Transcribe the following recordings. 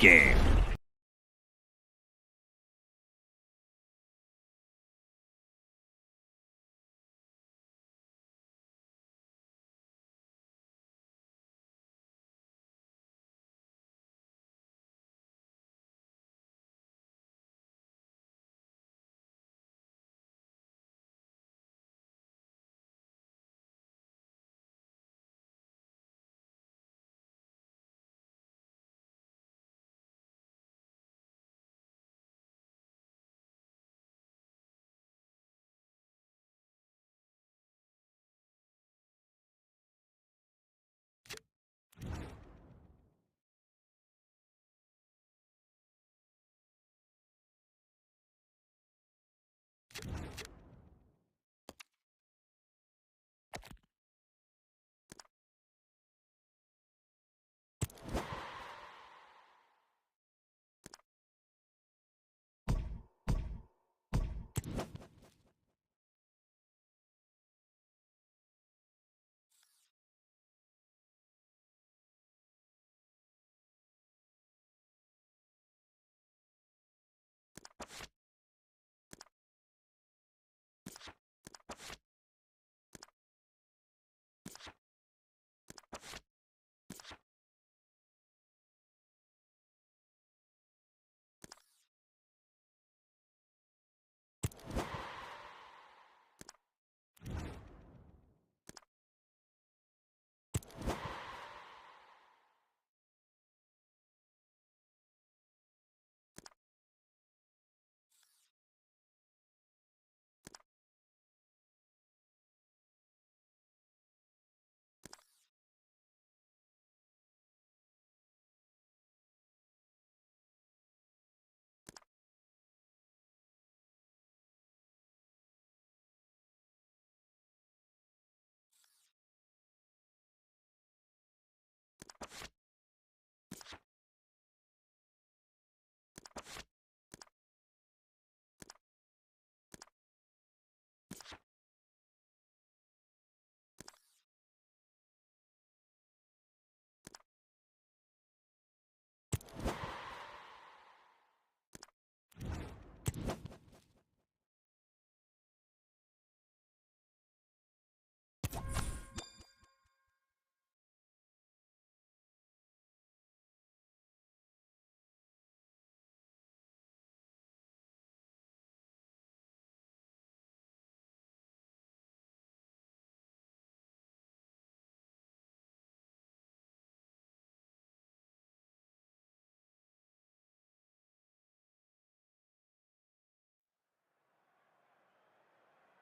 game.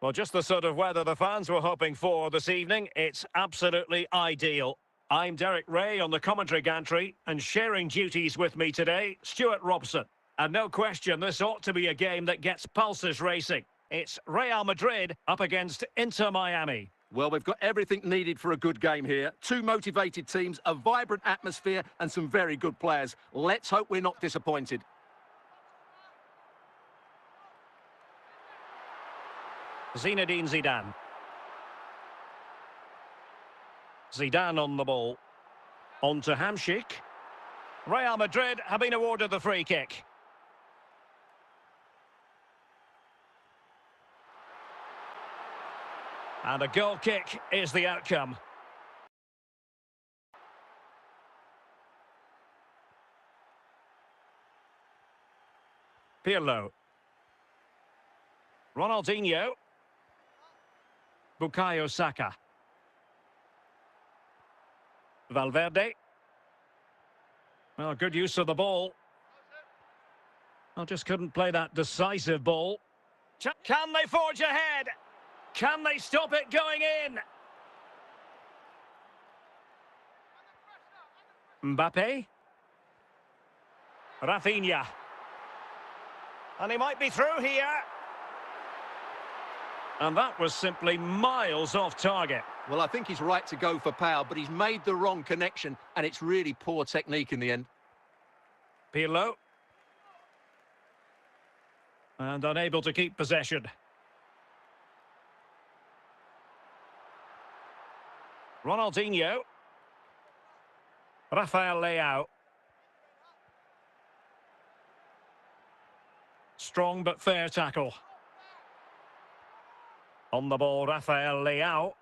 Well, just the sort of weather the fans were hoping for this evening. It's absolutely ideal. I'm Derek Ray on the commentary gantry, and sharing duties with me today, Stuart Robson. And no question, this ought to be a game that gets pulses racing. It's Real Madrid up against Inter Miami. Well, we've got everything needed for a good game here. Two motivated teams, a vibrant atmosphere, and some very good players. Let's hope we're not disappointed. Zinedine Zidane. Zidane on the ball. On to Hamšík. Real Madrid have been awarded the free kick. And a goal kick is the outcome. Pirlo. Ronaldinho. Bukayo Saka. Valverde. Well, good use of the ball. Well, just couldn't play that decisive ball. Can they forge ahead? Can they stop it going in? Mbappe. Rafinha. And he might be through here. And that was simply miles off target. Well, I think he's right to go for power, but he's made the wrong connection, and it's really poor technique in the end. Pirlo. And unable to keep possession. Ronaldinho. Rafael Leao. strong but fair tackle. On the ball, Rafael Leao.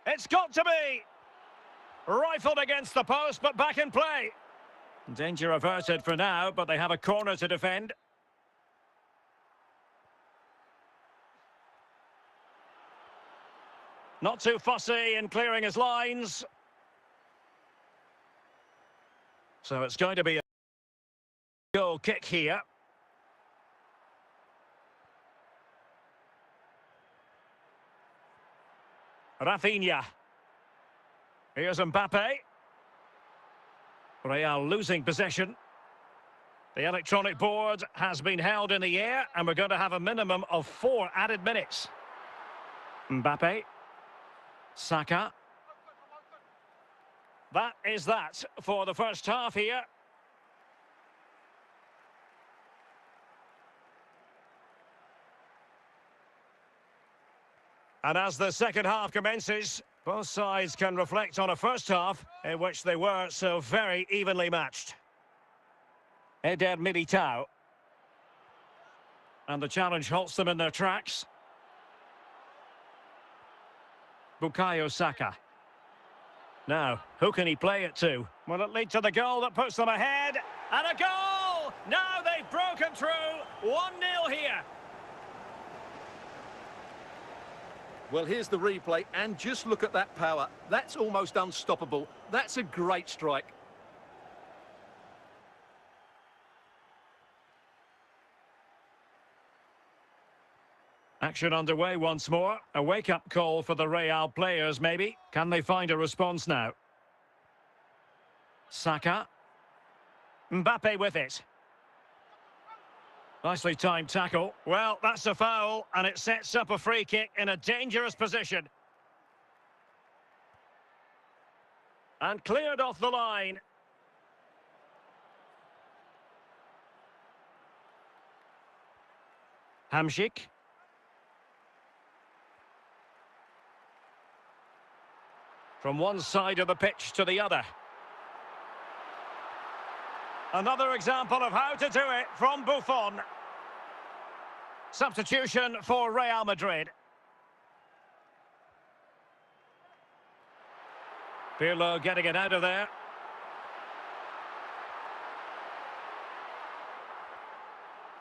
It's got to be! Rifled against the post, but back in play. Danger averted for now, but they have a corner to defend. Not too fussy in clearing his lines. So it's going to be a goal kick here. Rafinha. Here's Mbappe. Real losing possession. The electronic board has been held in the air, and we're going to have a minimum of 4 added minutes. Mbappe. Saka. That is that for the first half here. And as the second half commences, both sides can reflect on a first half in which they were so very evenly matched. Eder Militao. And the challenge halts them in their tracks. Bukayo Saka. Now, who can he play it to? Will it lead to the goal that puts them ahead? And a goal! Now they've broken through. 1-0 here. Well, here's the replay, and just look at that power. That's almost unstoppable. That's a great strike. Action underway once more. A wake-up call for the Real players, maybe. Can they find a response now? Saka. Mbappe with it. Nicely timed tackle. Well, that's a foul, and it sets up a free kick in a dangerous position. And cleared off the line. Hamšík. From one side of the pitch to the other. Another example of how to do it from Buffon. Substitution for Real Madrid. Pirlo getting it out of there.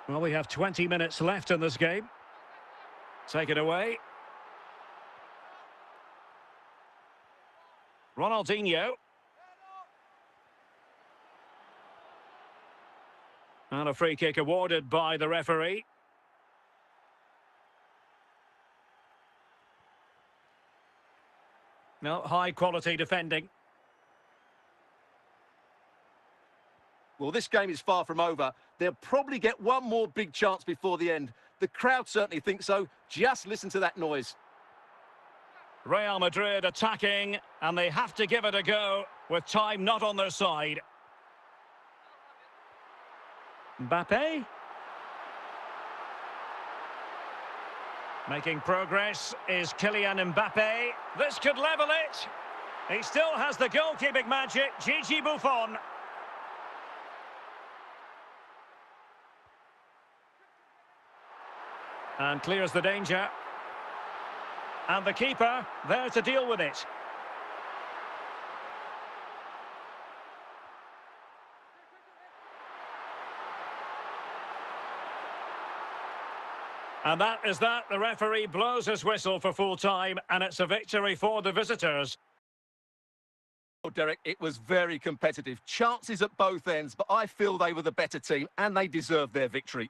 Well, we have 20 minutes left in this game. Take it away. Ronaldinho. And a free kick awarded by the referee. No, high quality defending. Well, this game is far from over. They'll probably get one more big chance before the end. The crowd certainly think so. Just listen to that noise. Real Madrid attacking, and they have to give it a go with time not on their side. Mbappe. Making progress is Kylian Mbappe. This could level it. He still has the goalkeeping magic, Gigi Buffon. And clears the danger. And the keeper there to deal with it. And that is that. The referee blows his whistle for full time, and it's a victory for the visitors. Oh, Derek, it was very competitive. Chances at both ends, but I feel they were the better team, and they deserved their victory.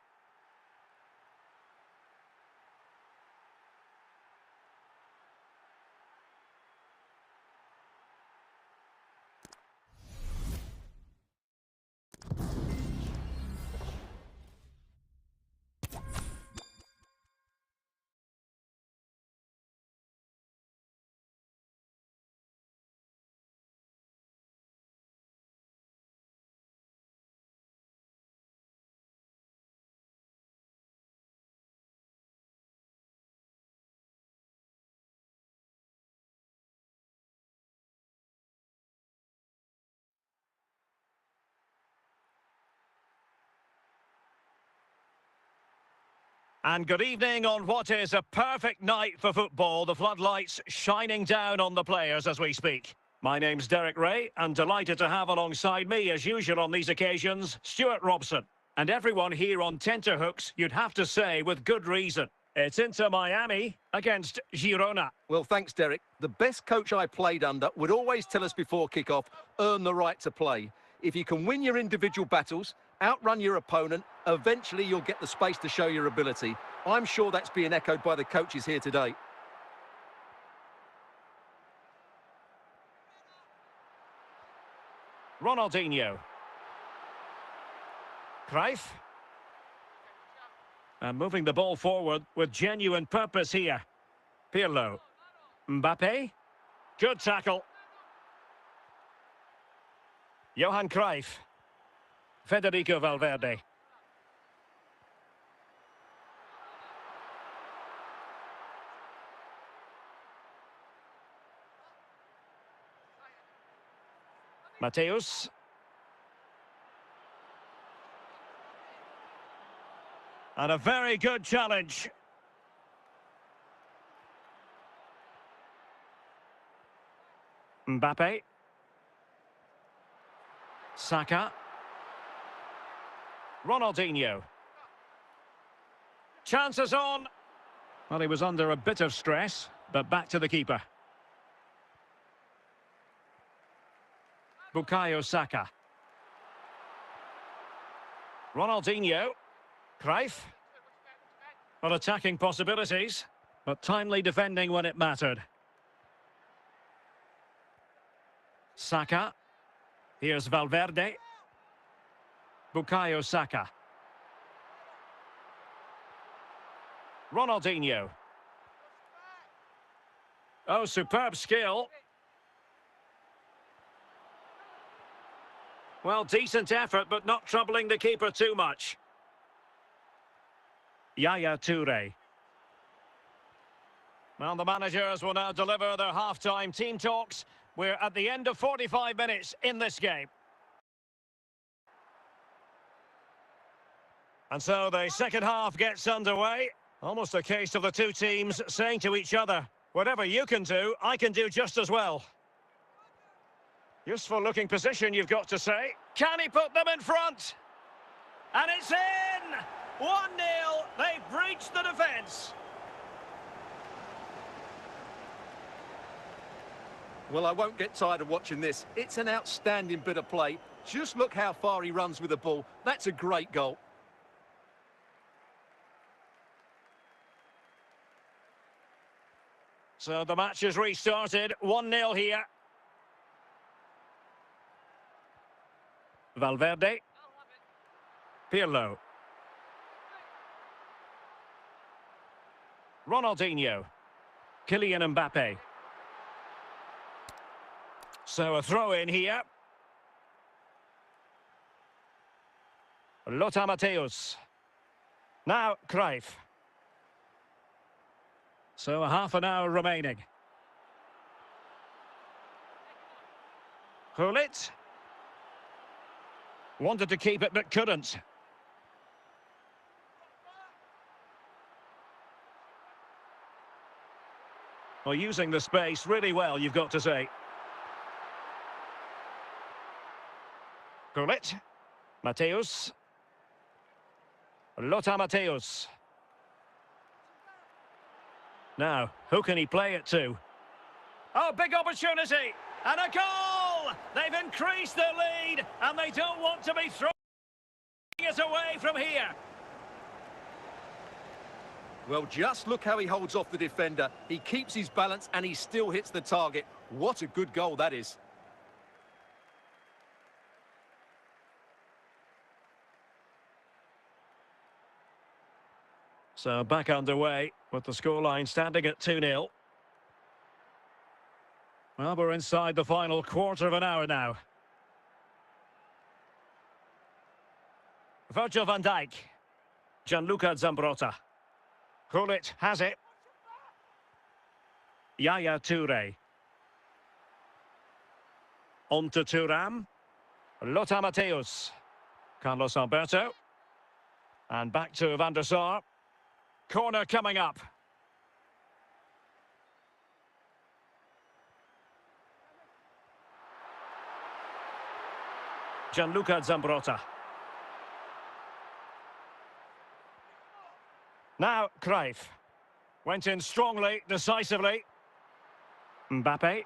And good evening on what is a perfect night for football. The floodlights shining down on the players as we speak. My name's Derek Ray, and delighted to have alongside me, as usual on these occasions, Stuart Robson. And everyone here on tenterhooks, you'd have to say, with good reason. It's Inter Miami against Girona. Well, thanks, Derek. The best coach I played under would always tell us before kick-off, earn the right to play. If you can win your individual battles, outrun your opponent, eventually you'll get the space to show your ability. I'm sure that's being echoed by the coaches here today. Ronaldinho. Cruyff. And moving the ball forward with genuine purpose here. Pirlo. Mbappe. Good tackle. Johan Cruyff. Federico Valverde. Mateus. And a very good challenge. Mbappe. Saka. Ronaldinho. Chances on. Well, he was under a bit of stress, but back to the keeper. Bukayo Saka. Ronaldinho. Cruyff. Well, attacking possibilities, but timely defending when it mattered. Saka. Here's Valverde. Bukayo Saka. Ronaldinho. Oh, superb skill. Well, decent effort, but not troubling the keeper too much. Yaya Toure. Well, the managers will now deliver their half-time team talks. We're at the end of 45 minutes in this game. And so the second half gets underway. Almost a case of the two teams saying to each other, whatever you can do, I can do just as well. Useful looking position, you've got to say. Can he put them in front? And it's in! 1-0, they've breached the defence. Well, I won't get tired of watching this. It's an outstanding bit of play. Just look how far he runs with the ball. That's a great goal. So the match has restarted, 1-0 here. Valverde. Pirlo. Ronaldinho. Kylian Mbappe. So a throw in here. Lothar Matthäus. Now Cruyff. So a half an hour remaining. Gullit. Wanted to keep it but couldn't. Well, using the space really well, you've got to say. Gullit. Matthäus. Lothar Matthäus. Now, who can he play it to? Oh, big opportunity! And a goal! They've increased their lead, and they don't want to be throwing it away from here. Well, just look how he holds off the defender. He keeps his balance and he still hits the target. What a good goal that is. So back underway with the scoreline standing at 2-0. Well, we're inside the final quarter of an hour now. Virgil van Dijk. Gianluca Zambrotta. Gullit has it. Yaya Toure. On to Thuram. Lothar Matthäus. Carlos Alberto. And back to Van der Sar. Corner coming up. Gianluca Zambrotta. Now, Cruyff. Went in strongly, decisively. Mbappe.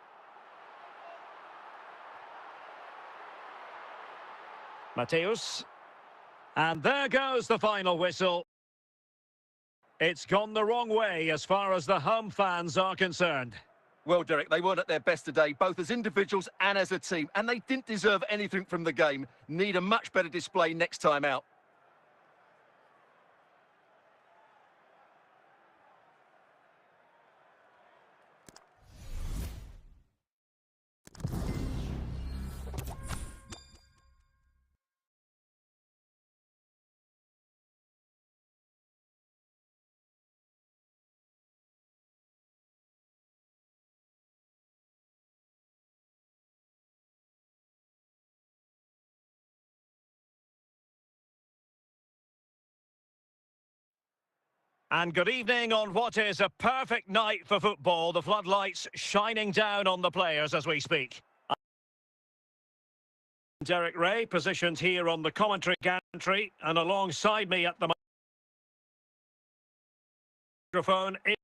Mateus. And there goes the final whistle. It's gone the wrong way as far as the home fans are concerned. Well, Derek, they weren't at their best today, both as individuals and as a team, and they didn't deserve anything from the game. Need a much better display next time out. And good evening on what is a perfect night for football. The floodlights shining down on the players as we speak. Derek Ray, positioned here on the commentary gantry, and alongside me at the microphone is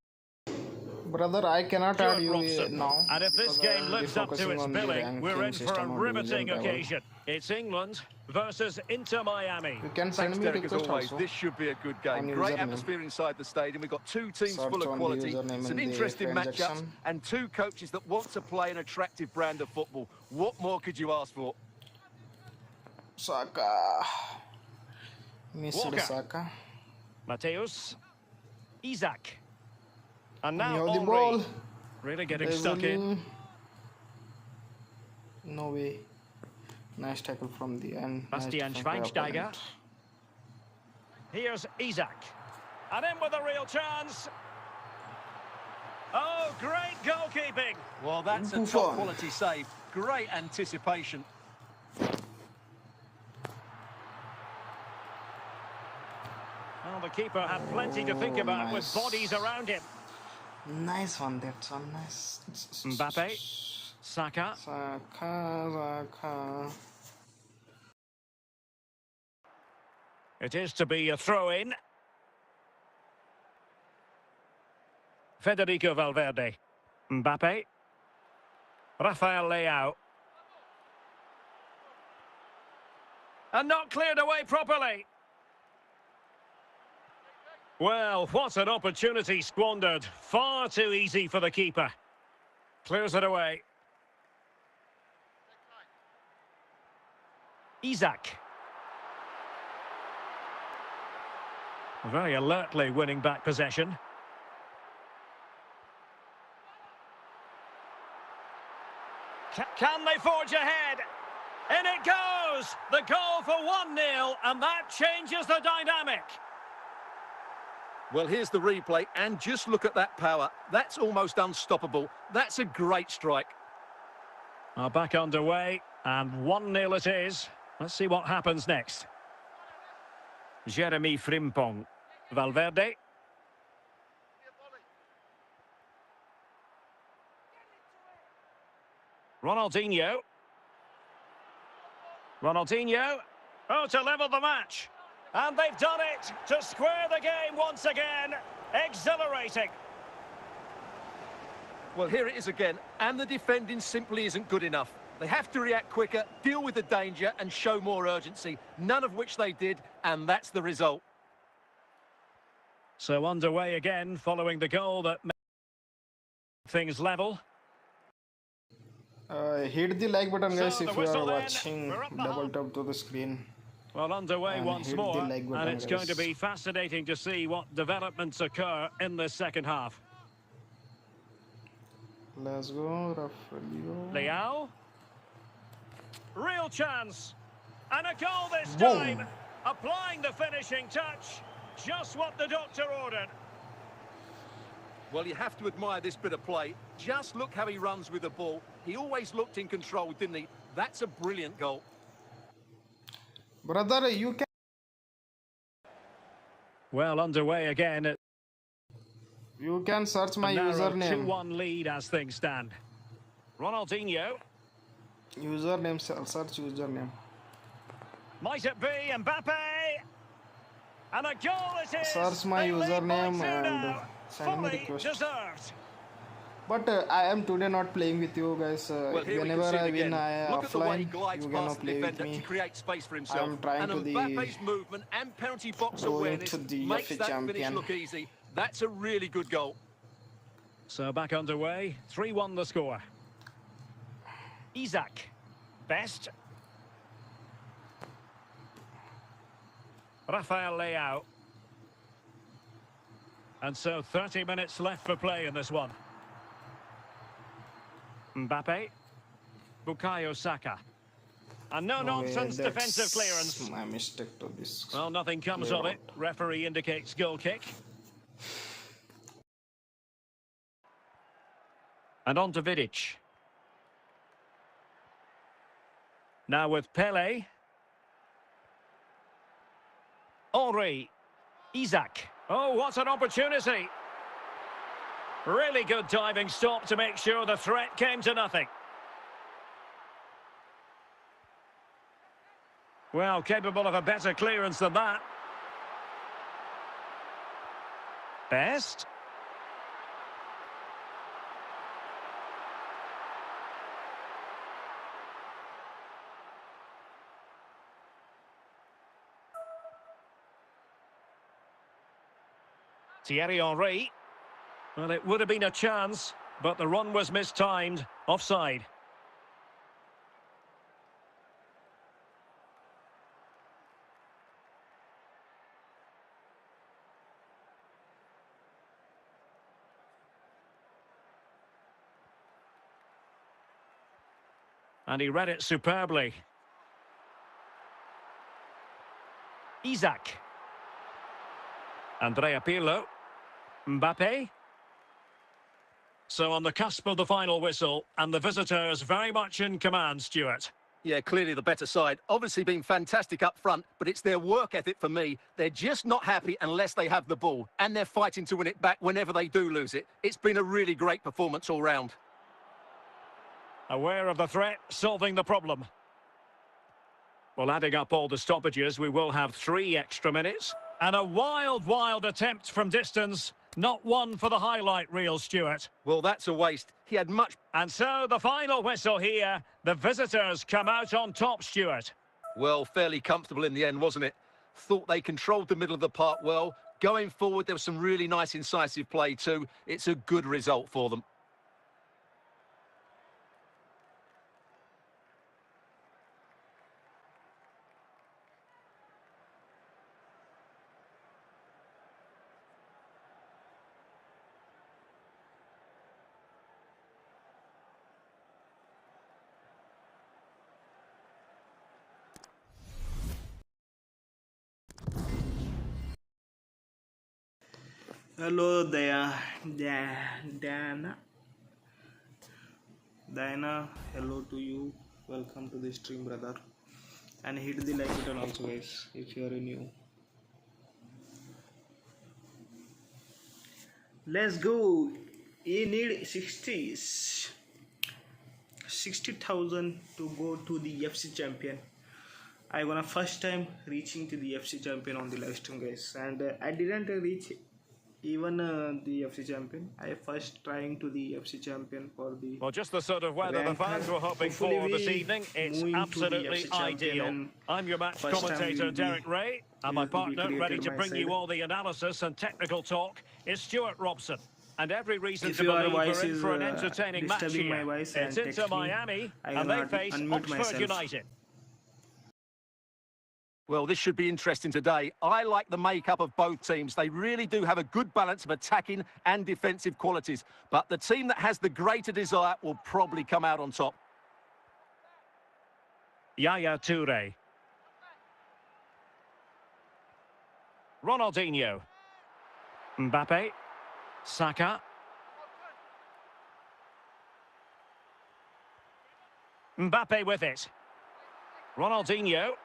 Brother, I cannot add you now. And if this game lives up to its billing, we're in for a riveting occasion. It's England versus Inter Miami. You can Thanks, send me Derek, as request always. also. This should be a good game. On Great username. atmosphere inside the stadium. We've got two teams Search full of on the quality, username some in the interesting friend matchups, section. and two coaches that want to play an attractive brand of football. What more could you ask for? Saka. Missed Walker. Saka. Mateus. Isaac. And now You have the Henry. ball. Really getting stuck in. No way. Nice tackle from the end. Bastian Nice tackle by Schweinsteiger. opponent. Here's Isaac. And in with a real chance. Oh, great goalkeeping. Well, that's a Buffon. top-quality save. Great anticipation. Well, the keeper had plenty to think about with nice. bodies around him. Nice one, that's one. Nice. Mbappe. Saka. Saka. It is to be a throw-in. Federico Valverde. Mbappe. Rafael Leao. And not cleared away properly. Well, what an opportunity squandered. Far too easy for the keeper. Clears it away. Isaac. Very alertly winning back possession. Can they forge ahead? In it goes! The goal for 1-0, and that changes the dynamic. Well, here's the replay, and just look at that power. That's almost unstoppable. That's a great strike. Are back underway, and 1-0 it is. Let's see what happens next. Jeremy Frimpong. Valverde. Ronaldinho. Oh, to level the match. And they've done it to square the game once again. Exhilarating. Well, here it is again, and the defending simply isn't good enough. They have to react quicker, deal with the danger, and show more urgency, none of which they did, and that's the result. So underway again following the goal that made things level. Hit the like button, guys, So the if you whistle are then, watching. we're up the Double half. tap to the screen. Well, underway And once hit the more, like button, and it's going to guys. be fascinating to see what developments occur in this second half. Let's go, Rafael. Leao. Real chance. And a goal this Boom. time. Applying the finishing touch. Just what the doctor ordered. Well, you have to admire this bit of play. Just look how he runs with the ball. He always looked in control, didn't he? That's a brilliant goal. Brother, you can. Well, underway again. You can search my A narrow username. 2-1 lead as things stand. Ronaldinho. Username, search username. Might it be Mbappe? And a goal it is! Search my They lead by username 2 and now. send me Fully request. deserved. But I am today not playing with you guys. Well, here we can Whenever see it I win, again. I Look at the way he offline. glides You past cannot the play with defender to me. create space for I himself. am trying And to the Mbappe's movement and penalty box going awareness to the makes FA that finish champion. look easy. That's a really good goal. So back underway. 3-1 the score. Isaac. Best. Rafael Leao. And so 30 minutes left for play in this one. Mbappe. Bukayo Saka. And no-nonsense defensive clearance. My mistake to this. Well, nothing comes of it. Referee indicates goal kick. And on to Vidic. Now with Pele. Henry. Isaac. Oh, what an opportunity. Really good diving stop to make sure the threat came to nothing. Well, capable of a better clearance than that. Best. Thierry Henry. Well, it would have been a chance, but the run was mistimed. Offside. And he read it superbly. Isaac. Andrea Pirlo. Mbappe. So on the cusp of the final whistle, and the visitors very much in command, Stuart. Yeah, clearly the better side. Obviously been fantastic up front, but it's their work ethic for me. They're just not happy unless they have the ball, and they're fighting to win it back whenever they do lose it. It's been a really great performance all round. Aware of the threat, solving the problem. Well, adding up all the stoppages, we will have 3 extra minutes. And a wild attempt from distance. Not one for the highlight reel, Stuart. Well, that's a waste. He had much... And so the final whistle here. The visitors come out on top, Stuart. Well, fairly comfortable in the end, wasn't it? Thought they controlled the middle of the park well. Going forward, there was some really nice incisive play too. It's a good result for them. Hello there, Diana. Diana, hello to you. Welcome to the stream, brother. And hit the like button also, guys, if you are new. Let's go. You need 60,000 to go to the FC champion. I gonna first time reaching to the FC champion on the live stream, guys, and I didn't reach even the FC champion. I first trying to the FC champion for the... Well, just the sort of weather the fans were hoping for this evening. It's absolutely ideal. I'm your match commentator, Derek Ray, and my partner, ready to bring you all the analysis and technical talk, is Stuart Robson. And every reason to believe we're in for an entertaining match here. It's Inter Miami, and they face Oxford United. Well, this should be interesting today. I like the makeup of both teams. They really do have a good balance of attacking and defensive qualities. But the team that has the greater desire will probably come out on top. Yaya Toure. Ronaldinho. Mbappe. Saka. Mbappe with it. Ronaldinho.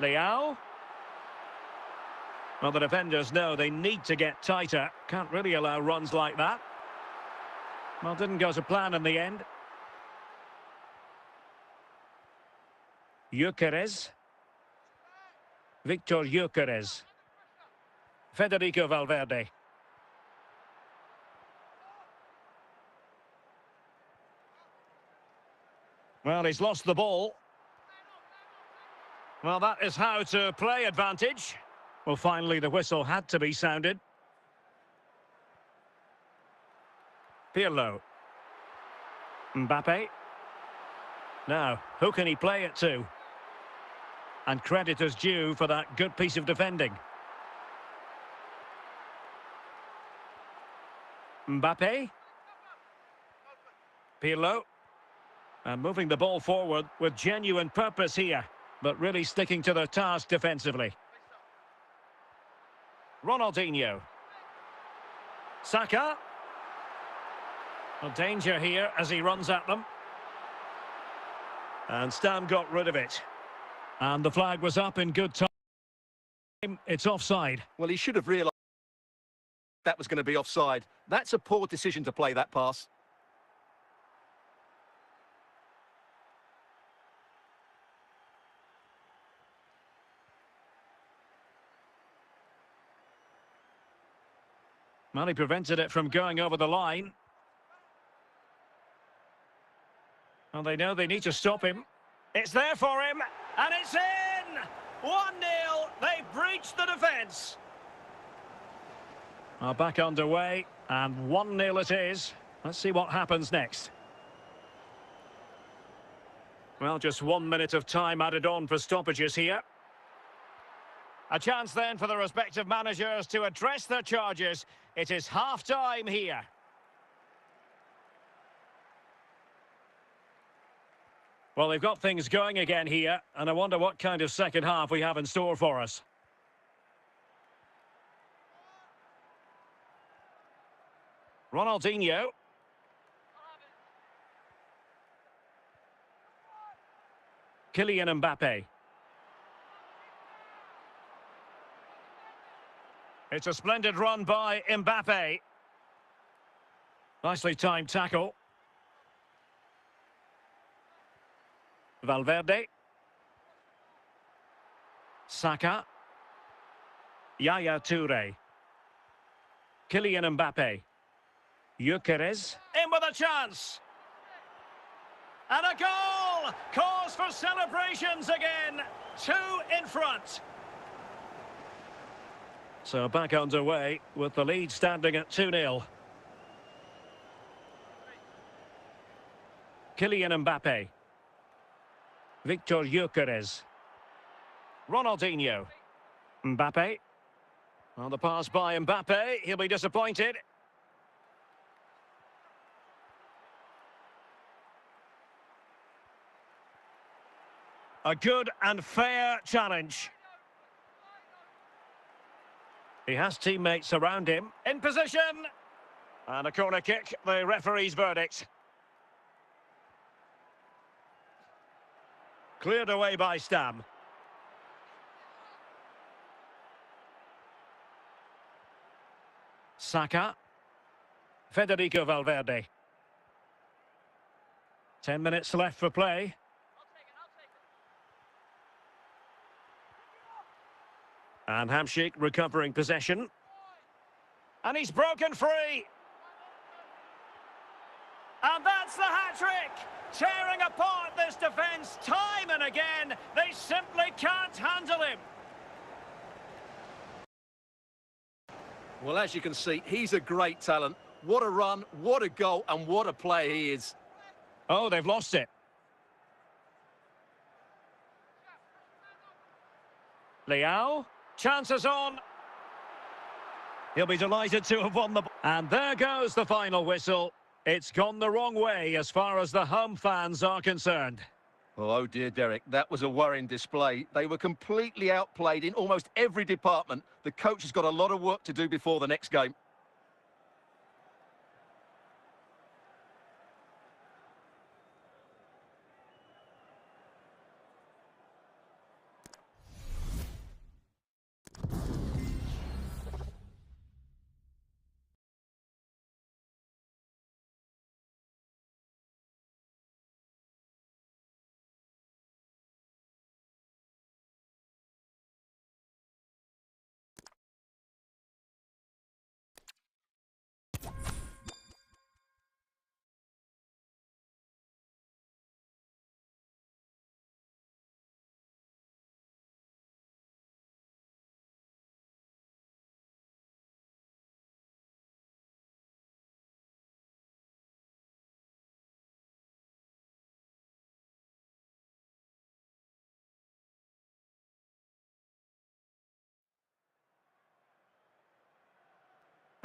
Leao. Well, the defenders know they need to get tighter. Can't really allow runs like that. Well, didn't go to plan in the end. Gyökeres. Victor Gyökeres. Federico Valverde. Well, he's lost the ball. Well, that is how to play advantage. Well, finally, the whistle had to be sounded. Pirlo. Mbappe. Now, who can he play it to? And credit is due for that good piece of defending. Mbappe. Pirlo. And moving the ball forward with genuine purpose here, but really sticking to their task defensively. Ronaldinho. Saka. Well, danger here as he runs at them. And Stam got rid of it. And the flag was up in good time. It's offside. Well, he should have realised that was going to be offside. That's a poor decision to play that pass. Well, he prevented it from going over the line. And they know they need to stop him. It's there for him, and it's in! 1-0, they've breached the defence. Well, back underway, and 1-0 it is. Let's see what happens next. Well, just 1 minute of time added on for stoppages here. A chance then for the respective managers to address their charges. It is half-time here. Well, they've got things going again here, and I wonder what kind of second half we have in store for us. Ronaldinho. Kylian Mbappe. It's a splendid run by Mbappe. Nicely timed tackle. Valverde. Saka. Yaya Toure. Kylian Mbappe. Gyökeres. In with a chance. And a goal! Cause for celebrations again. 2 in front. So back underway with the lead standing at 2-0. Kylian Mbappe. Victor Gyökeres. Ronaldinho. Mbappe. Well, the pass by Mbappe. He'll be disappointed. A good and fair challenge. He has teammates around him. In position. And a corner kick, the referee's verdict. Cleared away by Stam. Saka. Federico Valverde. 10 minutes left for play. And Hamšík recovering possession. And he's broken free. And that's the hat-trick! Tearing apart this defence time and again. They simply can't handle him. Well, as you can see, he's a great talent. What a run, what a goal, and what a player he is. Oh, they've lost it. Leao. Chances on. He'll be delighted to have won the ball. And there goes the final whistle. It's gone the wrong way as far as the home fans are concerned. Oh dear, Derek, that was a worrying display. They were completely outplayed in almost every department. The coach has got a lot of work to do before the next game.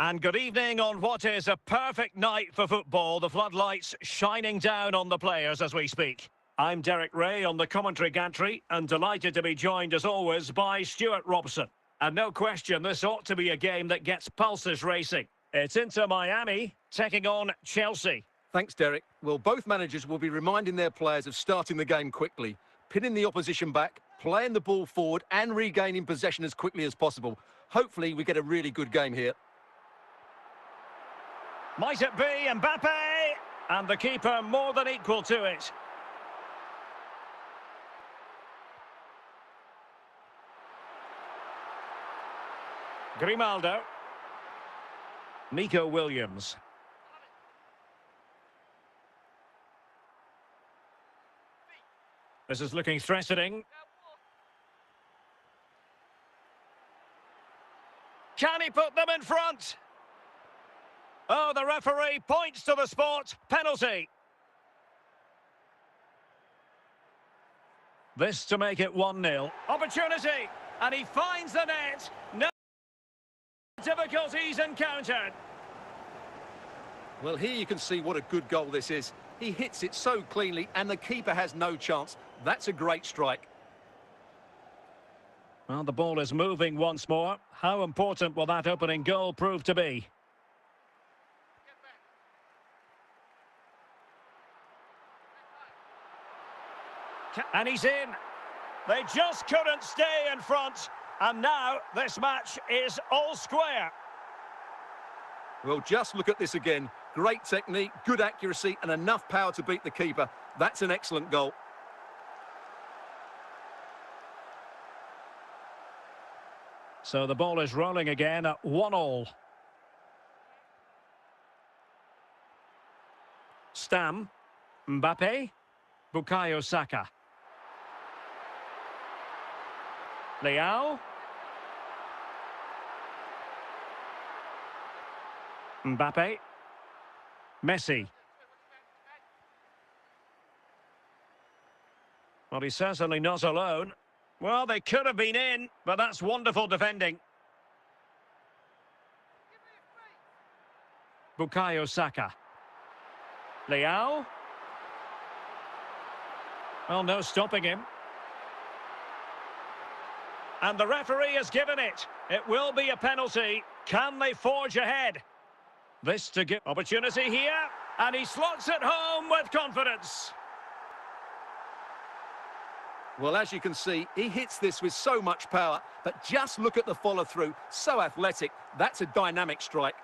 And good evening on what is a perfect night for football. The floodlights shining down on the players as we speak. I'm Derek Ray on the commentary gantry and delighted to be joined as always by Stuart Robson. And no question, this ought to be a game that gets pulses racing. It's Inter Miami taking on Chelsea. Thanks, Derek. Well, both managers will be reminding their players of starting the game quickly, pinning the opposition back, playing the ball forward and regaining possession as quickly as possible. Hopefully we get a really good game here. Might it be Mbappe? And the keeper more than equal to it. Grimaldo. Nico Williams. This is looking threatening. Can he put them in front? Oh, the referee points to the spot. Penalty. This to make it 1-0. Opportunity. And he finds the net. No difficulties encountered. Well, here you can see what a good goal this is. He hits it so cleanly and the keeper has no chance. That's a great strike. Well, the ball is moving once more. How important will that opening goal prove to be? And he's in. They just couldn't stay in front. And now this match is all square. Well, just look at this again. Great technique, good accuracy and enough power to beat the keeper. That's an excellent goal. So the ball is rolling again at 1-1. Stam. Mbappe. Bukayo Saka. Leao. Mbappe. Messi. Well, he's certainly not alone. Well, they could have been in, but that's wonderful defending. Bukayo Saka. Leao. Well, no stopping him. And the referee has given it. It will be a penalty. Can they forge ahead? This to give opportunity here. And he slots it home with confidence. Well, as you can see, he hits this with so much power. But just look at the follow-through. So athletic. That's a dynamic strike.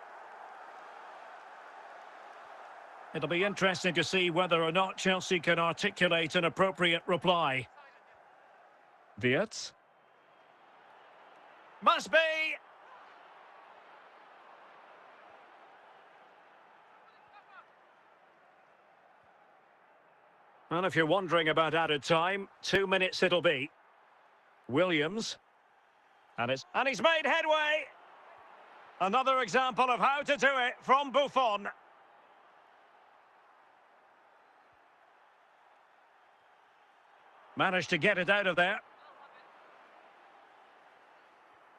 It'll be interesting to see whether or not Chelsea can articulate an appropriate reply. Wirtz. Must be! And if you're wondering about added time, 2 minutes it'll be. Williams. And he's made headway! Another example of how to do it from Buffon. Managed to get it out of there.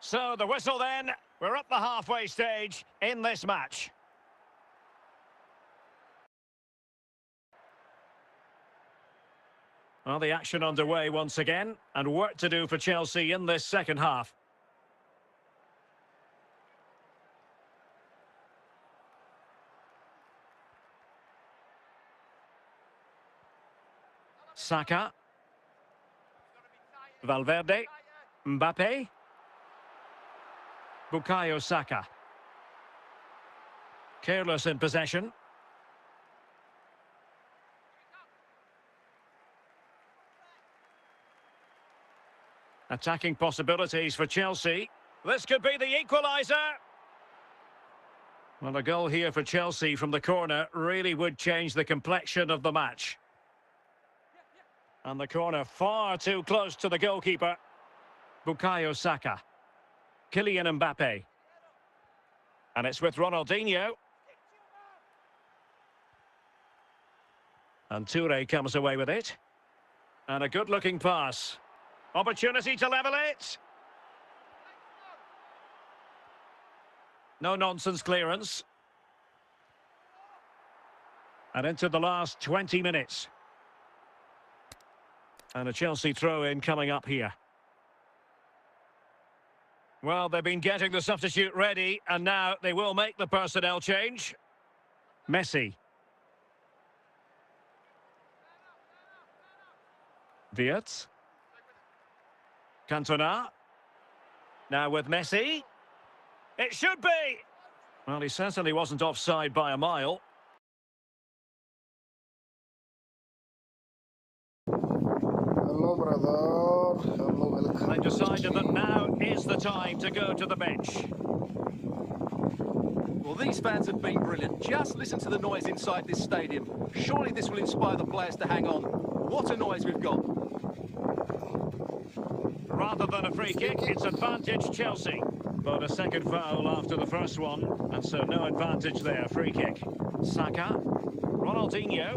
So the whistle then. We're up the halfway stage in this match. Well, the action underway once again, and work to do for Chelsea in this second half. Saka. Valverde. Mbappe. Bukayo Saka. Careless in possession. Attacking possibilities for Chelsea. This could be the equaliser. Well, a goal here for Chelsea from the corner really would change the complexion of the match. And the corner far too close to the goalkeeper. Bukayo Saka. Kylian Mbappe. And it's with Ronaldinho. And Toure comes away with it. And a good-looking pass. Opportunity to level it. No-nonsense clearance. And into the last 20 minutes. And a Chelsea throw-in coming up here. Well, they've been getting the substitute ready, and now they will make the personnel change. Messi. Wirtz. Cantona. Now with Messi. It should be! Well, he certainly wasn't offside by a mile. Hello, brother. Hello, welcome. They decided that now is the time to go to the bench. Well, these fans have been brilliant. Just listen to the noise inside this stadium. Surely this will inspire the players to hang on. What a noise we've got. Rather than a free kick, it's advantage Chelsea. But a second foul after the first one, and so no advantage there. Free kick. Saka. Ronaldinho.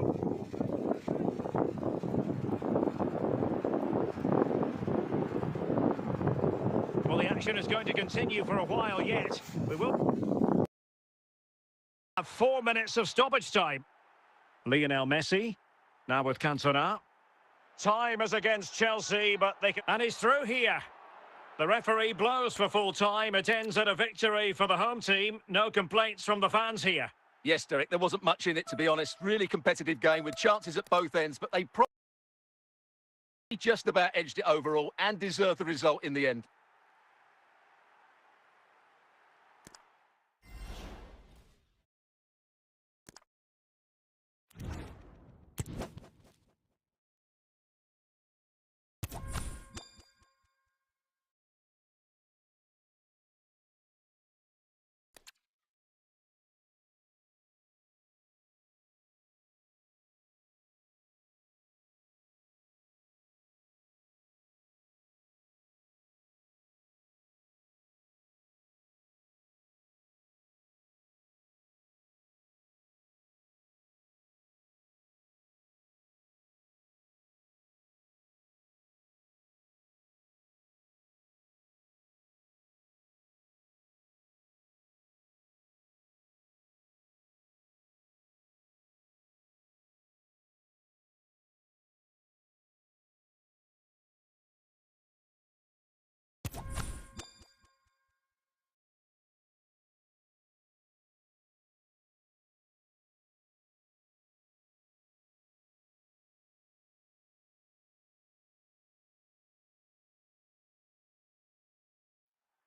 Well, the action is going to continue for a while yet. We will have 4 minutes of stoppage time. Lionel Messi. Now with Cantona. Time is against Chelsea, but they can... And he's through here. The referee blows for full time. It ends at a victory for the home team. No complaints from the fans here. Yes, Derek, there wasn't much in it, to be honest. Really competitive game with chances at both ends, but they probably just about edged it overall and deserved the result in the end.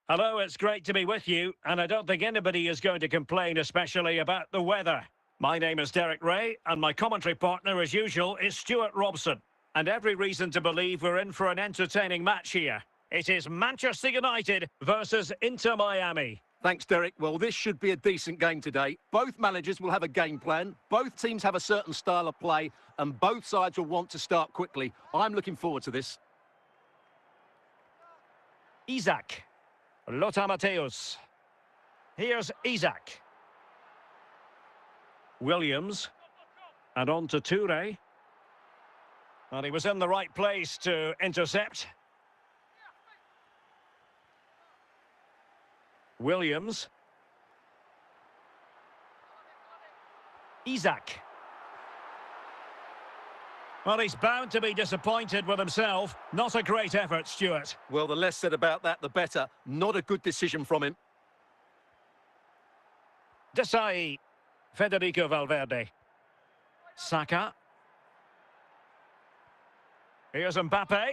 Hello, it's great to be with you, and I don't think anybody is going to complain, especially about the weather. My name is Derek Ray, and my commentary partner, as usual, is Stuart Robson. And every reason to believe we're in for an entertaining match here. It is Manchester United versus Inter Miami. Thanks, Derek. Well, this should be a decent game today. Both managers will have a game plan. Both teams have a certain style of play, and both sides will want to start quickly. I'm looking forward to this. Isaac. Lothar Matthäus. Here's Isaac. Williams. And on to Toure. And he was in the right place to intercept. Williams. Isaac. Well, he's bound to be disappointed with himself. Not a great effort, Stuart. Well, the less said about that, the better. Not a good decision from him. Desai. Federico Valverde. Saka. Here's Mbappe.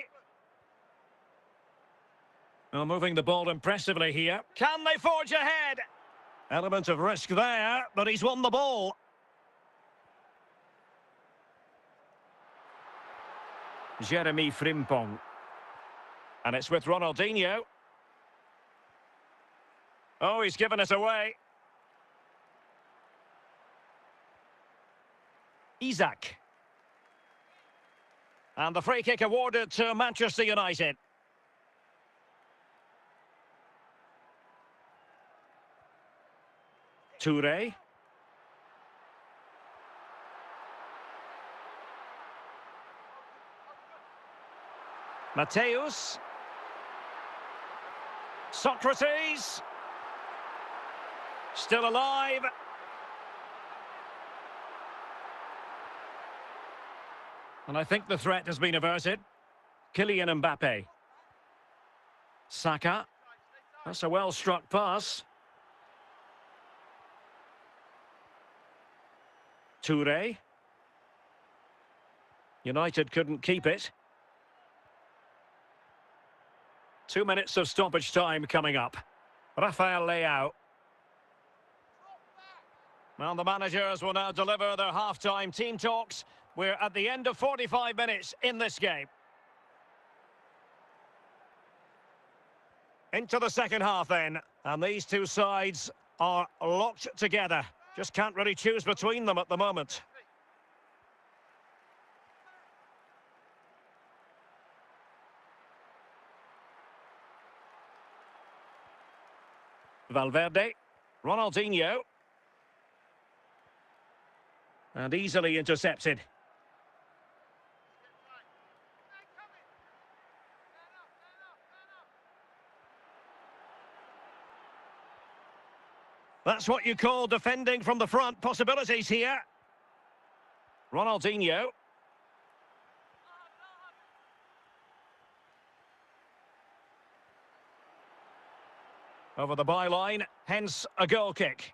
Well, moving the ball impressively here. Can they forge ahead? Element of risk there, but he's won the ball. Jeremy Frimpong. And it's with Ronaldinho. Oh, he's given it away. Isaac. And the free kick awarded to Manchester United. Toure. Matthäus. Socrates. Still alive. And I think the threat has been averted. Kylian Mbappe. Saka. That's a well-struck pass. Toure. United couldn't keep it. 2 minutes of stoppage time coming up. Rafael Leao. Well, the managers will now deliver their half-time team talks. We're at the end of 45 minutes in this game. Into the second half then. And these two sides are locked together. Just can't really choose between them at the moment. Valverde. Ronaldinho. And easily intercepted. That's what you call defending from the front. Possibilities here. Ronaldinho. Over the byline, hence a goal kick.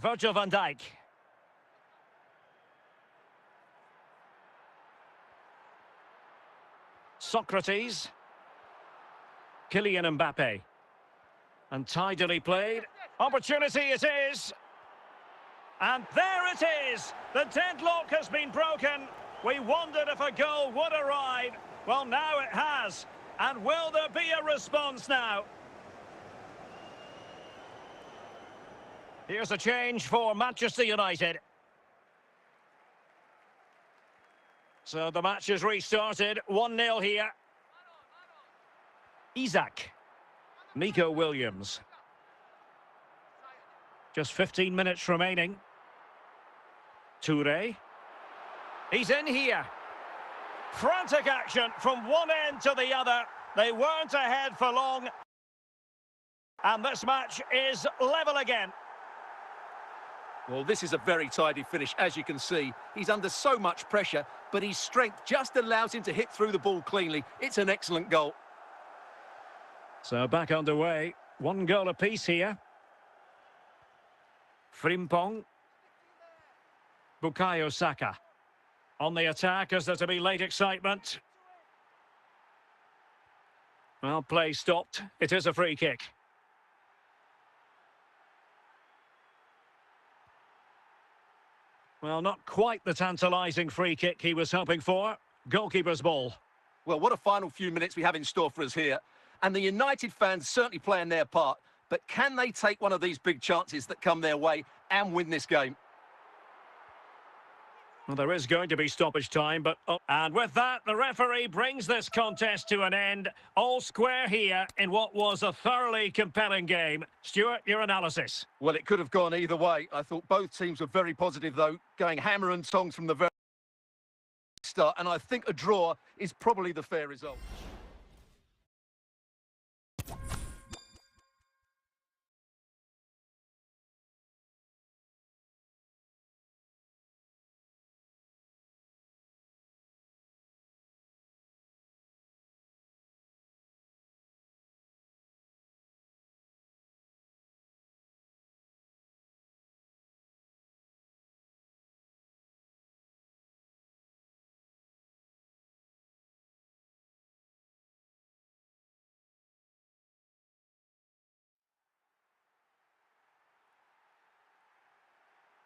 Virgil van Dijk. Socrates. Kylian Mbappe. And tidily played. Opportunity it is. And there it is. The deadlock has been broken. We wondered if a goal would arrive. Well, now it has. And will there be a response now? Here's a change for Manchester United. So the match is restarted. 1-0 here. Isaac. Nico Williams. Just 15 minutes remaining. Toure. He's in here. Frantic action from one end to the other. They weren't ahead for long. And this match is level again. Well, this is a very tidy finish, as you can see. He's under so much pressure, but his strength just allows him to hit through the ball cleanly. It's an excellent goal. So back underway. 1 goal apiece here. Frimpong. Bukayo Saka. On the attack as there to be late excitement. Well, play stopped. It is a free kick. Well, not quite the tantalising free kick he was hoping for. Goalkeeper's ball. Well, what a final few minutes we have in store for us here. And the United fans certainly playing their part. But can they take one of these big chances that come their way and win this game? Well, there is going to be stoppage time, but... And with that, the referee brings this contest to an end. All square here in what was a thoroughly compelling game. Stuart, your analysis? Well, it could have gone either way. I thought both teams were very positive, though, going hammer and tongs from the very start. And I think a draw is probably the fair result.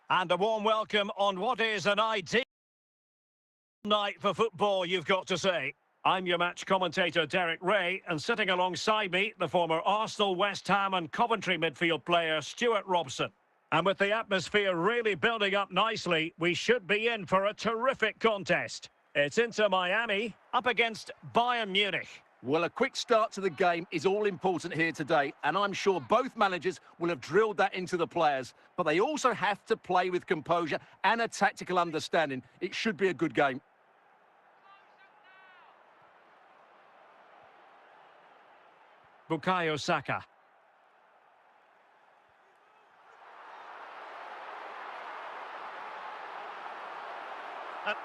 And a warm welcome on what is an ideal night for football, you've got to say. I'm your match commentator, Derek Ray, and sitting alongside me, the former Arsenal, West Ham and Coventry midfield player, Stuart Robson. And with the atmosphere really building up nicely, we should be in for a terrific contest. It's Inter Miami up against Bayern Munich. Well, a quick start to the game is all important here today, and I'm sure both managers will have drilled that into the players. But they also have to play with composure and a tactical understanding. It should be a good game. Bukayo Saka.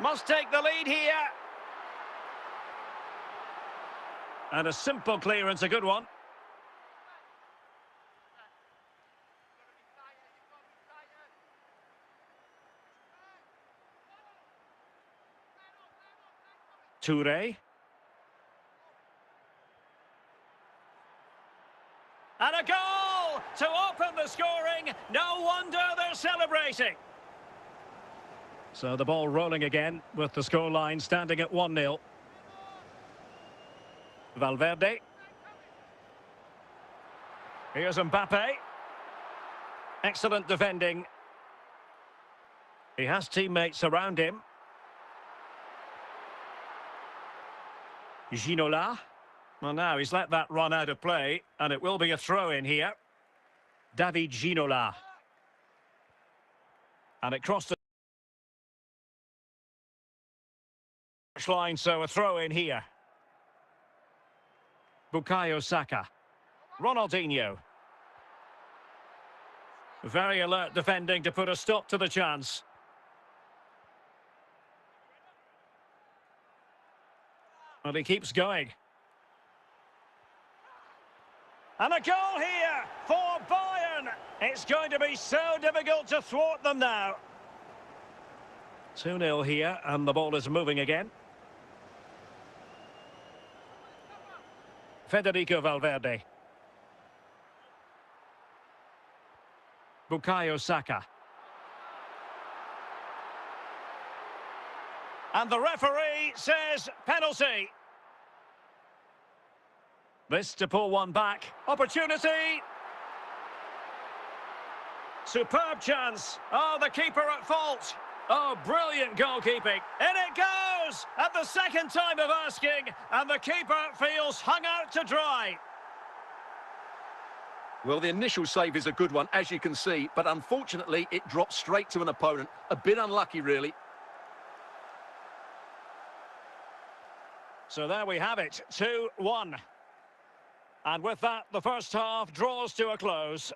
Must take the lead here. And a simple clearance, a good one. Toure. And a goal to open the scoring. No wonder they're celebrating. So the ball rolling again with the scoreline standing at 1-0. Valverde. Here's Mbappe. Excellent defending. He has teammates around him. Ginola. Well, now he's let that run out of play, and it will be a throw-in here. David Ginola. And it crossed the line, so a throw-in here. Bukayo Saka. Ronaldinho. Very alert defending to put a stop to the chance. Well, he keeps going. And a goal here for Bayern. It's going to be so difficult to thwart them now. 2-0 here, and the ball is moving again. Federico Valverde. Bukayo Saka. And the referee says penalty. This to pull one back. Opportunity. Superb chance. Oh, the keeper at fault. Oh, brilliant goalkeeping. In it goes! At the second time of asking, and the keeper feels hung out to dry. Well, the initial save is a good one, as you can see, but unfortunately, it drops straight to an opponent. A bit unlucky, really. So there we have it, 2-1. And with that, the first half draws to a close.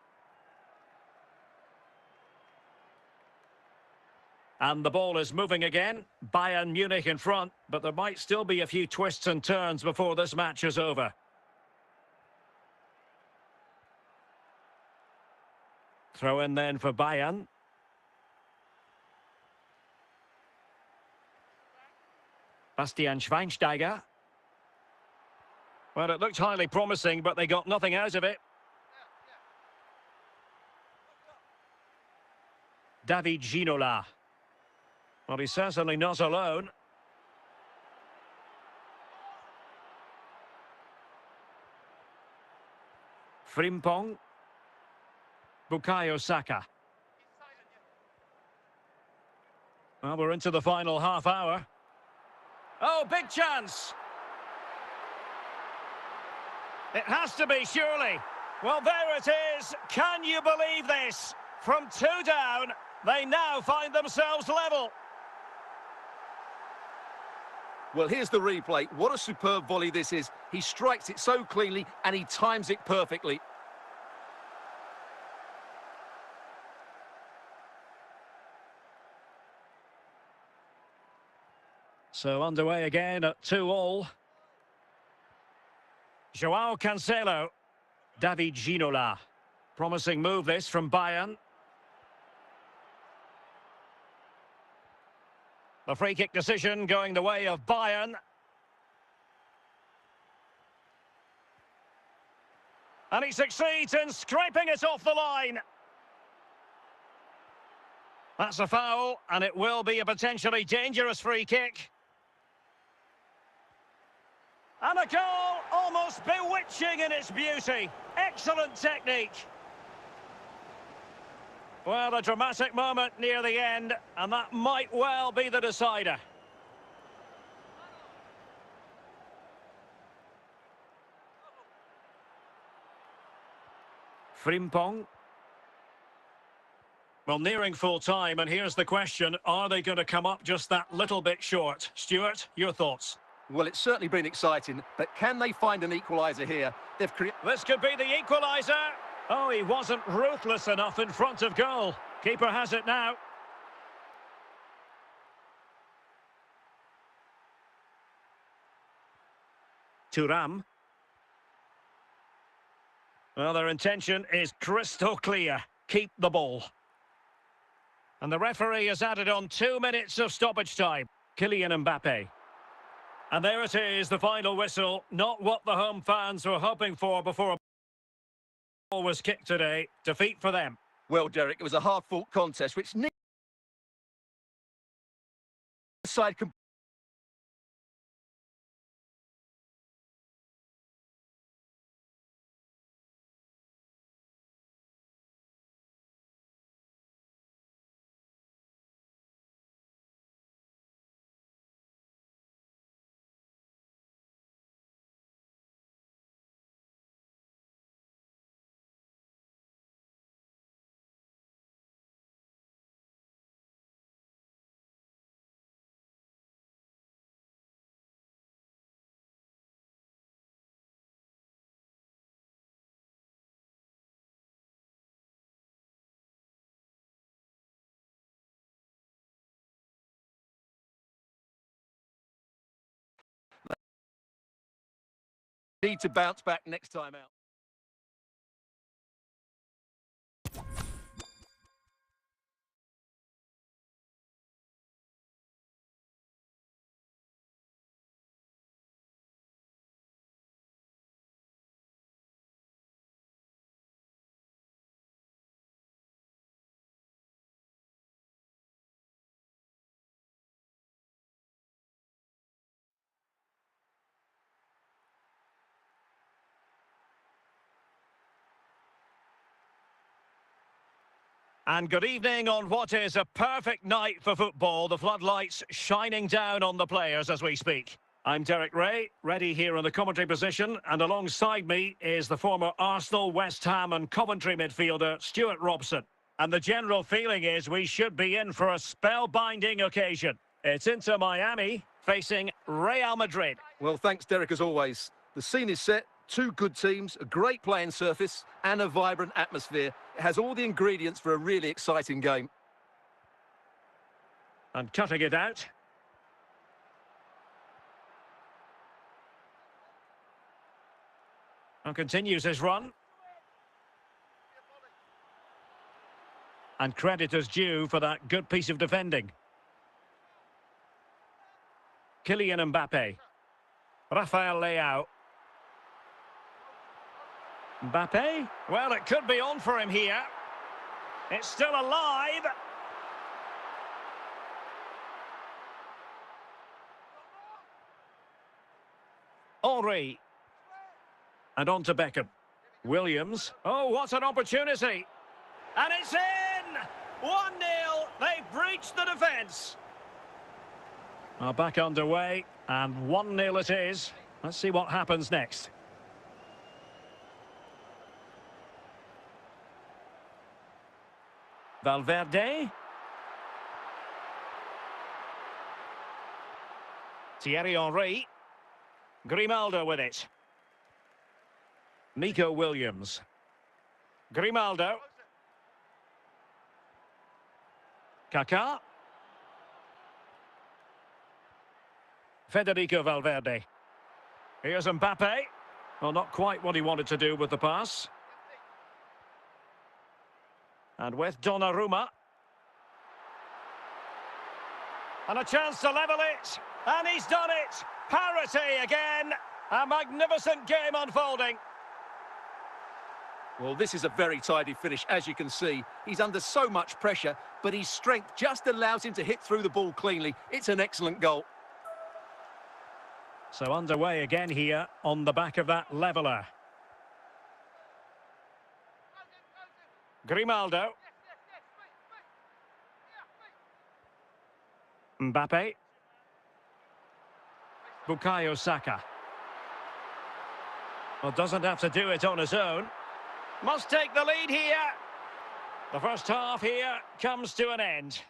And the ball is moving again. Bayern Munich in front, but there might still be a few twists and turns before this match is over. Throw in then for Bayern. Bastian Schweinsteiger. Well, it looked highly promising, but they got nothing out of it. David Ginola. Well, he's certainly not alone. Frimpong. Bukayo Saka. Well, we're into the final half hour. Oh, big chance! It has to be, surely. Well, there it is. Can you believe this? From 2 down, they now find themselves level. Well, here's the replay. What a superb volley this is. He strikes it so cleanly, and he times it perfectly. So underway again at 2-2. Joao Cancelo. David Ginola. Promising move this from Bayern. The free kick decision going the way of Bayern. And he succeeds in scraping it off the line. That's a foul, and it will be a potentially dangerous free kick. And a goal, almost bewitching in its beauty. Excellent technique. Well, a dramatic moment near the end, and that might well be the decider. Frimpong. Well, nearing full time, and here's the question. Are they going to come up just that little bit short? Stuart, your thoughts? Well, it's certainly been exciting, but can they find an equaliser here? They've created... This could be the equaliser. Oh, he wasn't ruthless enough in front of goal. Keeper has it now. Thuram. Well, their intention is crystal clear. Keep the ball. And the referee has added on 2 minutes of stoppage time. Kylian Mbappe. And there it is, the final whistle. Not what the home fans were hoping for before a ball was kicked today. Defeat for them. Well, Derek, it was a hard-fought contest, which neither side can... need to bounce back next time out. And good evening on what is a perfect night for football. The floodlights shining down on the players as we speak. I'm Derek Ray, ready here in the commentary position, and alongside me is the former Arsenal, West Ham and Coventry midfielder, Stuart Robson. And the general feeling is we should be in for a spellbinding occasion. It's Inter Miami facing Real Madrid. Well, thanks, Derek, as always. The scene is set. Two good teams, a great playing surface and a vibrant atmosphere. It has all the ingredients for a really exciting game. And cutting it out. And continues his run. And credit is due for that good piece of defending. Kylian Mbappe. Rafael Leao. Mbappe, well, it could be on for him here. It's still alive. Henry. And on to Beckham. Williams. Oh, what an opportunity. And it's in! 1-0. They've breached the defence. Well, back underway, and 1-0 it is. Let's see what happens next. Valverde. Thierry Henry. Grimaldo with it. Nico Williams. Grimaldo. Kaká. Federico Valverde. Here's Mbappe. Well, not quite what he wanted to do with the pass. And with Donnarumma. And a chance to level it. And he's done it. Parity again. A magnificent game unfolding. Well, this is a very tidy finish, as you can see. He's under so much pressure, but his strength just allows him to hit through the ball cleanly. It's an excellent goal. So underway again here on the back of that leveller. Grimaldo. Mbappe. Bukayo Saka. Well, doesn't have to do it on his own. Must take the lead here. The first half here comes to an end.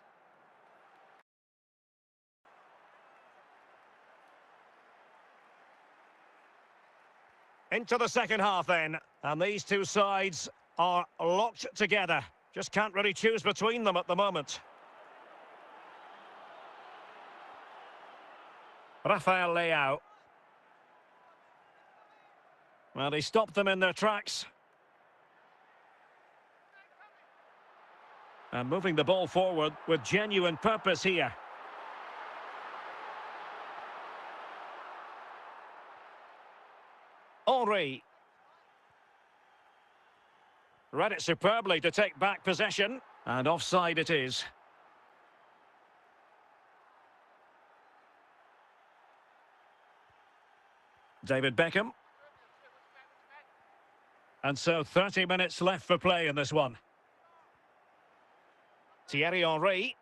Into the second half then. And these two sides are locked together. Just can't really choose between them at the moment. Rafael Leao. Well, he stopped them in their tracks. And moving the ball forward with genuine purpose here. Henry. Read it superbly to take back possession. And offside it is. David Beckham. And so 30 minutes left for play in this one. Thierry Henry.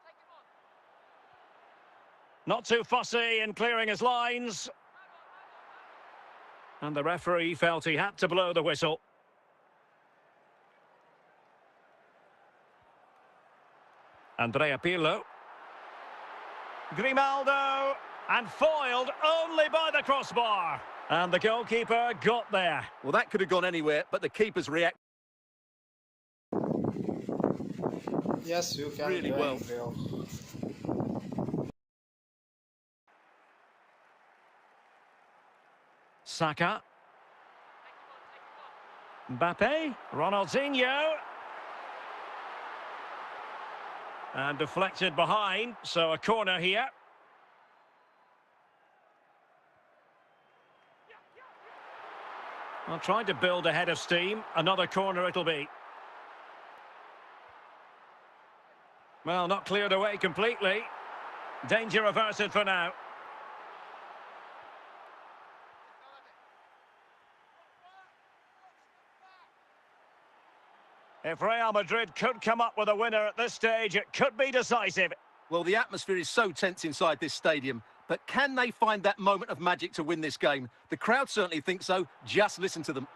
Not too fussy in clearing his lines. And the referee felt he had to blow the whistle. Andrea Pirlo. Grimaldo. And foiled only by the crossbar. And the goalkeeper got there. Well, that could have gone anywhere, but the keeper's react Yes, you can. really well. Saka. Mbappe. Ronaldinho. And deflected behind, so a corner here. Well, trying to build ahead of steam. Another corner it'll be. Well, not cleared away completely. Danger averted for now. If Real Madrid could come up with a winner at this stage, it could be decisive. Well, the atmosphere is so tense inside this stadium, but can they find that moment of magic to win this game? The crowd certainly think so. Just listen to them.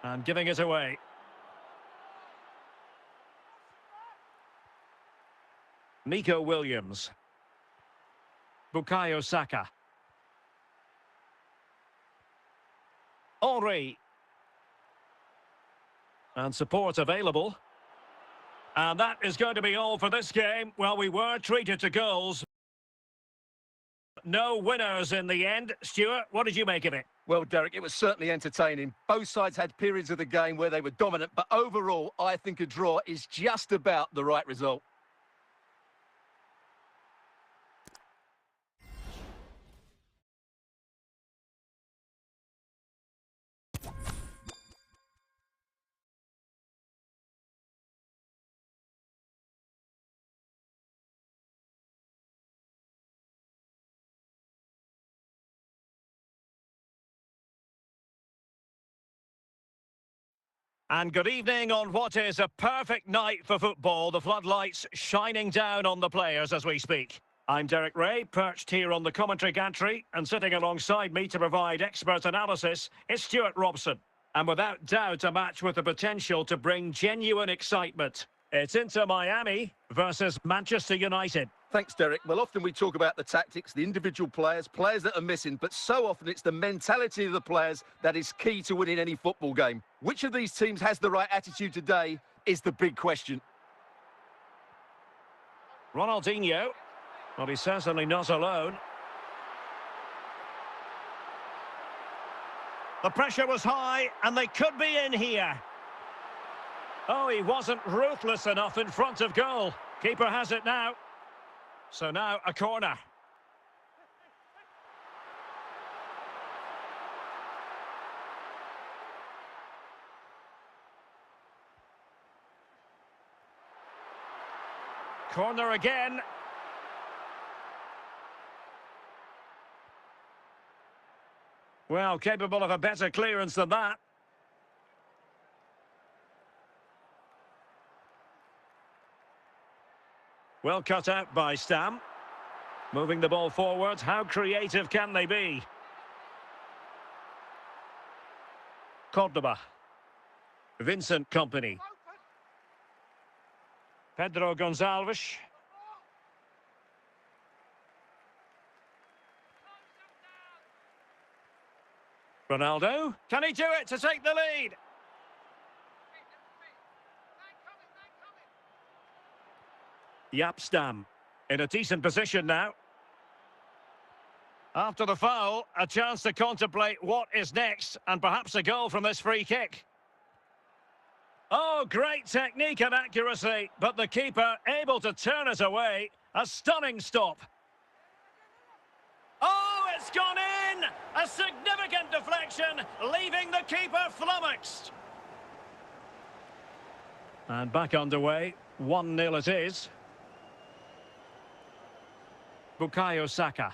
And giving it away. Nico Williams. Bukayo Saka. Henry. And support available. And that is going to be all for this game. Well, we were treated to goals. No winners in the end. Stuart, what did you make of it? Well, Derek, it was certainly entertaining. Both sides had periods of the game where they were dominant, but overall, I think a draw is just about the right result. And good evening on what is a perfect night for football. The floodlights shining down on the players as we speak. I'm Derek Ray, perched here on the commentary gantry, and sitting alongside me to provide expert analysis is Stuart Robson. And without doubt, a match with the potential to bring genuine excitement. It's Inter Miami versus Manchester United. Thanks, Derek. Well, often we talk about the tactics, the individual players that are missing, but so often it's the mentality of the players that is key to winning any football game. Which of these teams has the right attitude today is the big question. Ronaldinho. Well, he's certainly not alone. The pressure was high, and they could be in here. Oh, he wasn't ruthless enough in front of goal. Keeper has it now. So now a corner. Corner again. Well, capable of a better clearance than that. Well cut out by Stam. Moving the ball forward. How creative can they be? Cordoba. Vincent Kompany. Pedro Gonçalves. Ronaldo. Can he do it to take the lead? Yapstam in a decent position now. After the foul, a chance to contemplate what is next and perhaps a goal from this free kick. Oh, great technique and accuracy, but the keeper able to turn it away. A stunning stop. Oh, it's gone in! A significant deflection, leaving the keeper flummoxed. And back underway, 1-0 it is. Bukayo Saka.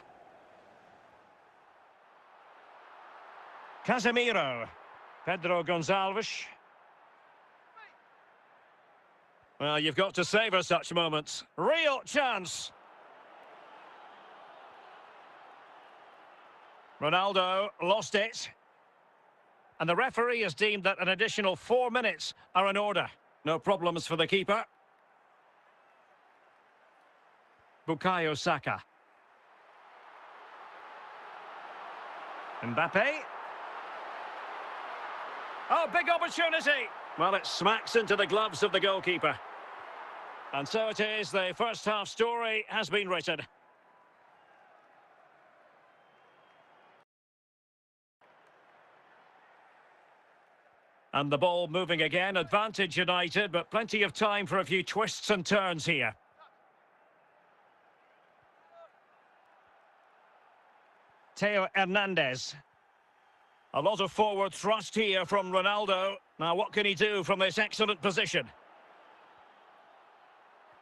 Casemiro. Pedro Gonçalves. Well, you've got to savour such moments. Real chance. Ronaldo lost it. And the referee has deemed that an additional 4 minutes are in order. No problems for the keeper. Bukayo Saka. Mbappe. Oh, big opportunity. Well, it smacks into the gloves of the goalkeeper. And so it is, the first half story has been written. And the ball moving again, advantage United, but plenty of time for a few twists and turns here. Theo Hernandez. A lot of forward thrust here from Ronaldo. Now, what can he do from this excellent position?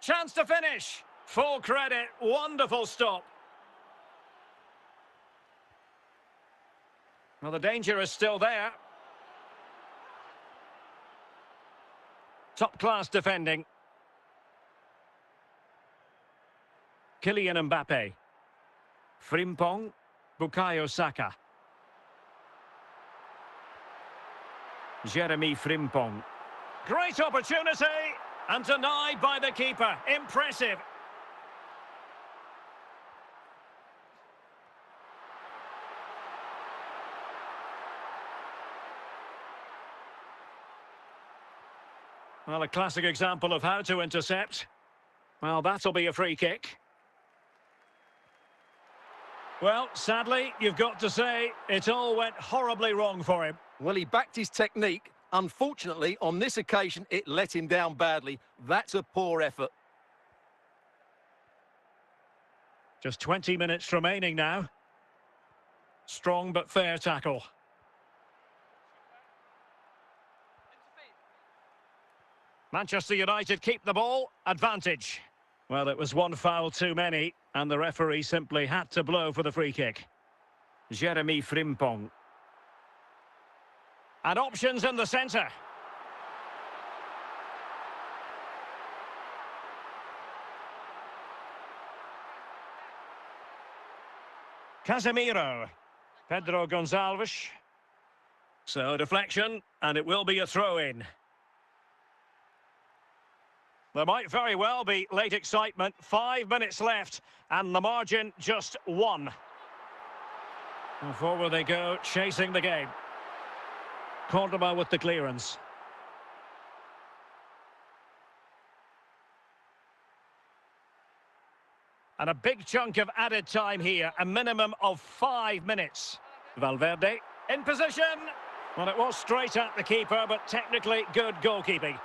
Chance to finish. Full credit. Wonderful stop. Well, the danger is still there. Top-class defending. Kylian Mbappe. Frimpong. Bukayo Saka. Jeremy Frimpong. Great opportunity and denied by the keeper. Impressive. Well, a classic example of how to intercept. Well, that'll be a free kick. Well, sadly, you've got to say, it all went horribly wrong for him. Well, he backed his technique. Unfortunately, on this occasion, it let him down badly. That's a poor effort. Just 20 minutes remaining now. Strong but fair tackle. Manchester United keep the ball. Advantage. Well, it was one foul too many, and the referee simply had to blow for the free kick. Jeremy Frimpong. And options in the centre. Casemiro. Pedro Gonçalves. So, deflection, and it will be a throw-in. There might very well be late excitement. 5 minutes left, and the margin just 1. And forward they go, chasing the game. Cordoba with the clearance. And a big chunk of added time here, a minimum of 5 minutes. Valverde in position. Well, it was straight at the keeper, but technically good goalkeeping.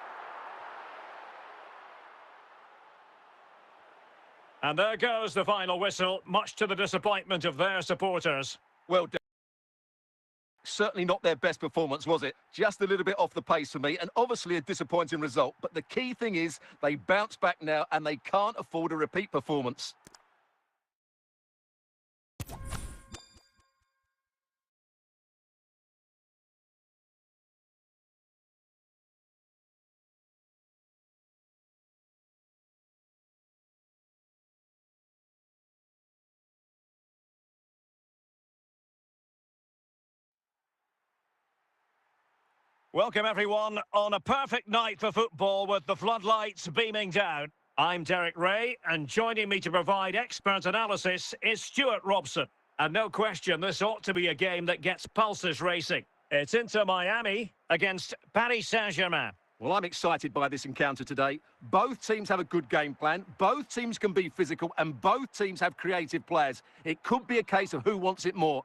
And there goes the final whistle, much to the disappointment of their supporters. Well done. Certainly not their best performance, was it? Just a little bit off the pace for me, and obviously a disappointing result. But the key thing is they bounce back now, and they can't afford a repeat performance. Welcome everyone on a perfect night for football with the floodlights beaming down. I'm Derek Ray, and joining me to provide expert analysis is Stuart Robson. And no question, this ought to be a game that gets pulses racing. It's Inter Miami against Paris Saint-Germain. Well, I'm excited by this encounter today. Both teams have a good game plan, both teams can be physical, and both teams have creative players. It could be a case of who wants it more.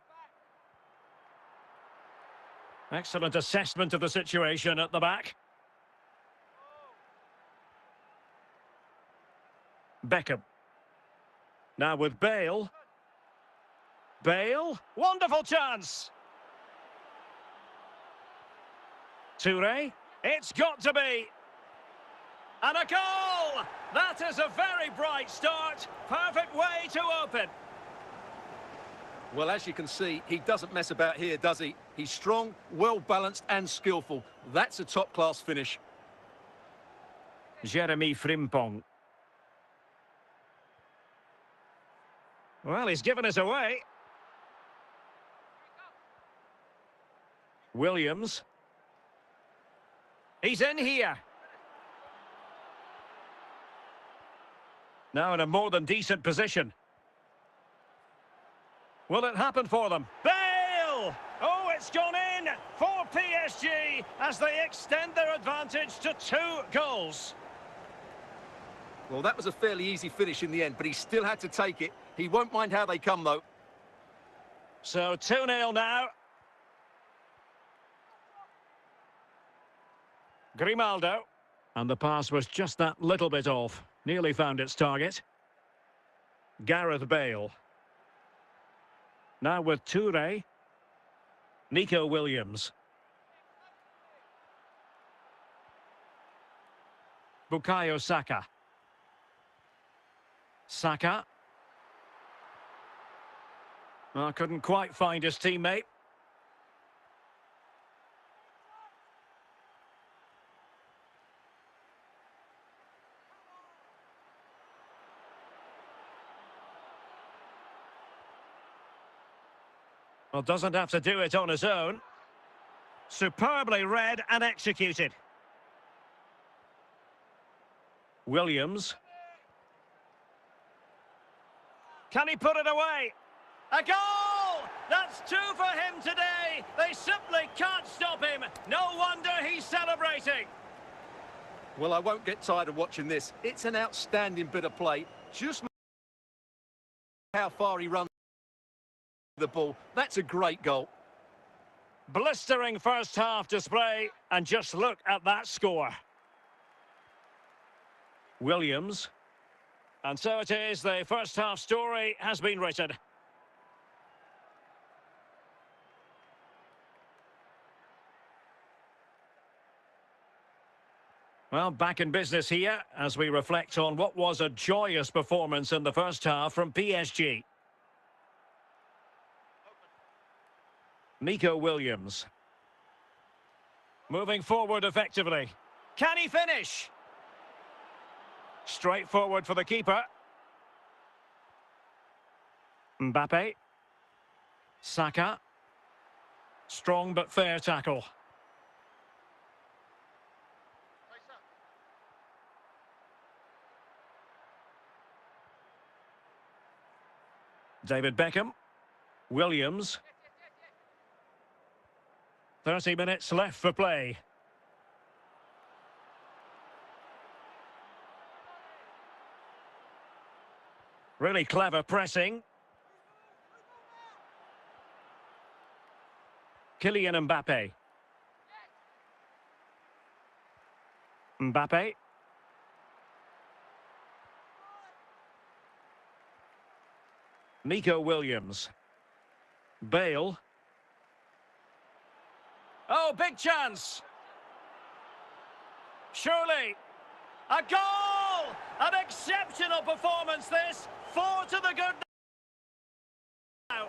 Excellent assessment of the situation at the back. Beckham. Now with Bale. Bale. Wonderful chance. Touré. It's got to be. And a goal! That is a very bright start. Perfect way to open. Well, as you can see, he doesn't mess about here, does he? He's strong, well-balanced and skillful. That's a top-class finish. Jeremy Frimpong. Well, he's given us away. Williams. He's in here. Now in a more than decent position. Will it happen for them? Bale! Oh, it's gone in for PSG as they extend their advantage to 2 goals. Well, that was a fairly easy finish in the end, but he still had to take it. He won't mind how they come, though. So 2-0 now. Grimaldo. And the pass was just that little bit off. Nearly found its target. Gareth Bale. Now with Touré. Nico Williams. Bukayo Saka. Saka. Oh, couldn't quite find his teammate. Well, doesn't have to do it on his own. Superbly read and executed. Williams. Can he put it away? A goal! That's 2 for him today. They simply can't stop him. No wonder he's celebrating. Well, I won't get tired of watching this. It's an outstanding bit of play. Just how far he runs the ball. That's a great goal. Blistering first half display, and just look at that score. Williams. And so it is, the first half story has been written. Well, back in business here as we reflect on what was a joyous performance in the first half from PSG. Nico Williams. Moving forward effectively. Can he finish? Straightforward for the keeper. Mbappe. Saka. Strong but fair tackle. David Beckham. Williams. 30 minutes left for play. Really clever pressing. Kylian Mbappe. Mbappe. Nico Williams. Bale. Oh, big chance. Surely. A goal! An exceptional performance this. 4 to the good now.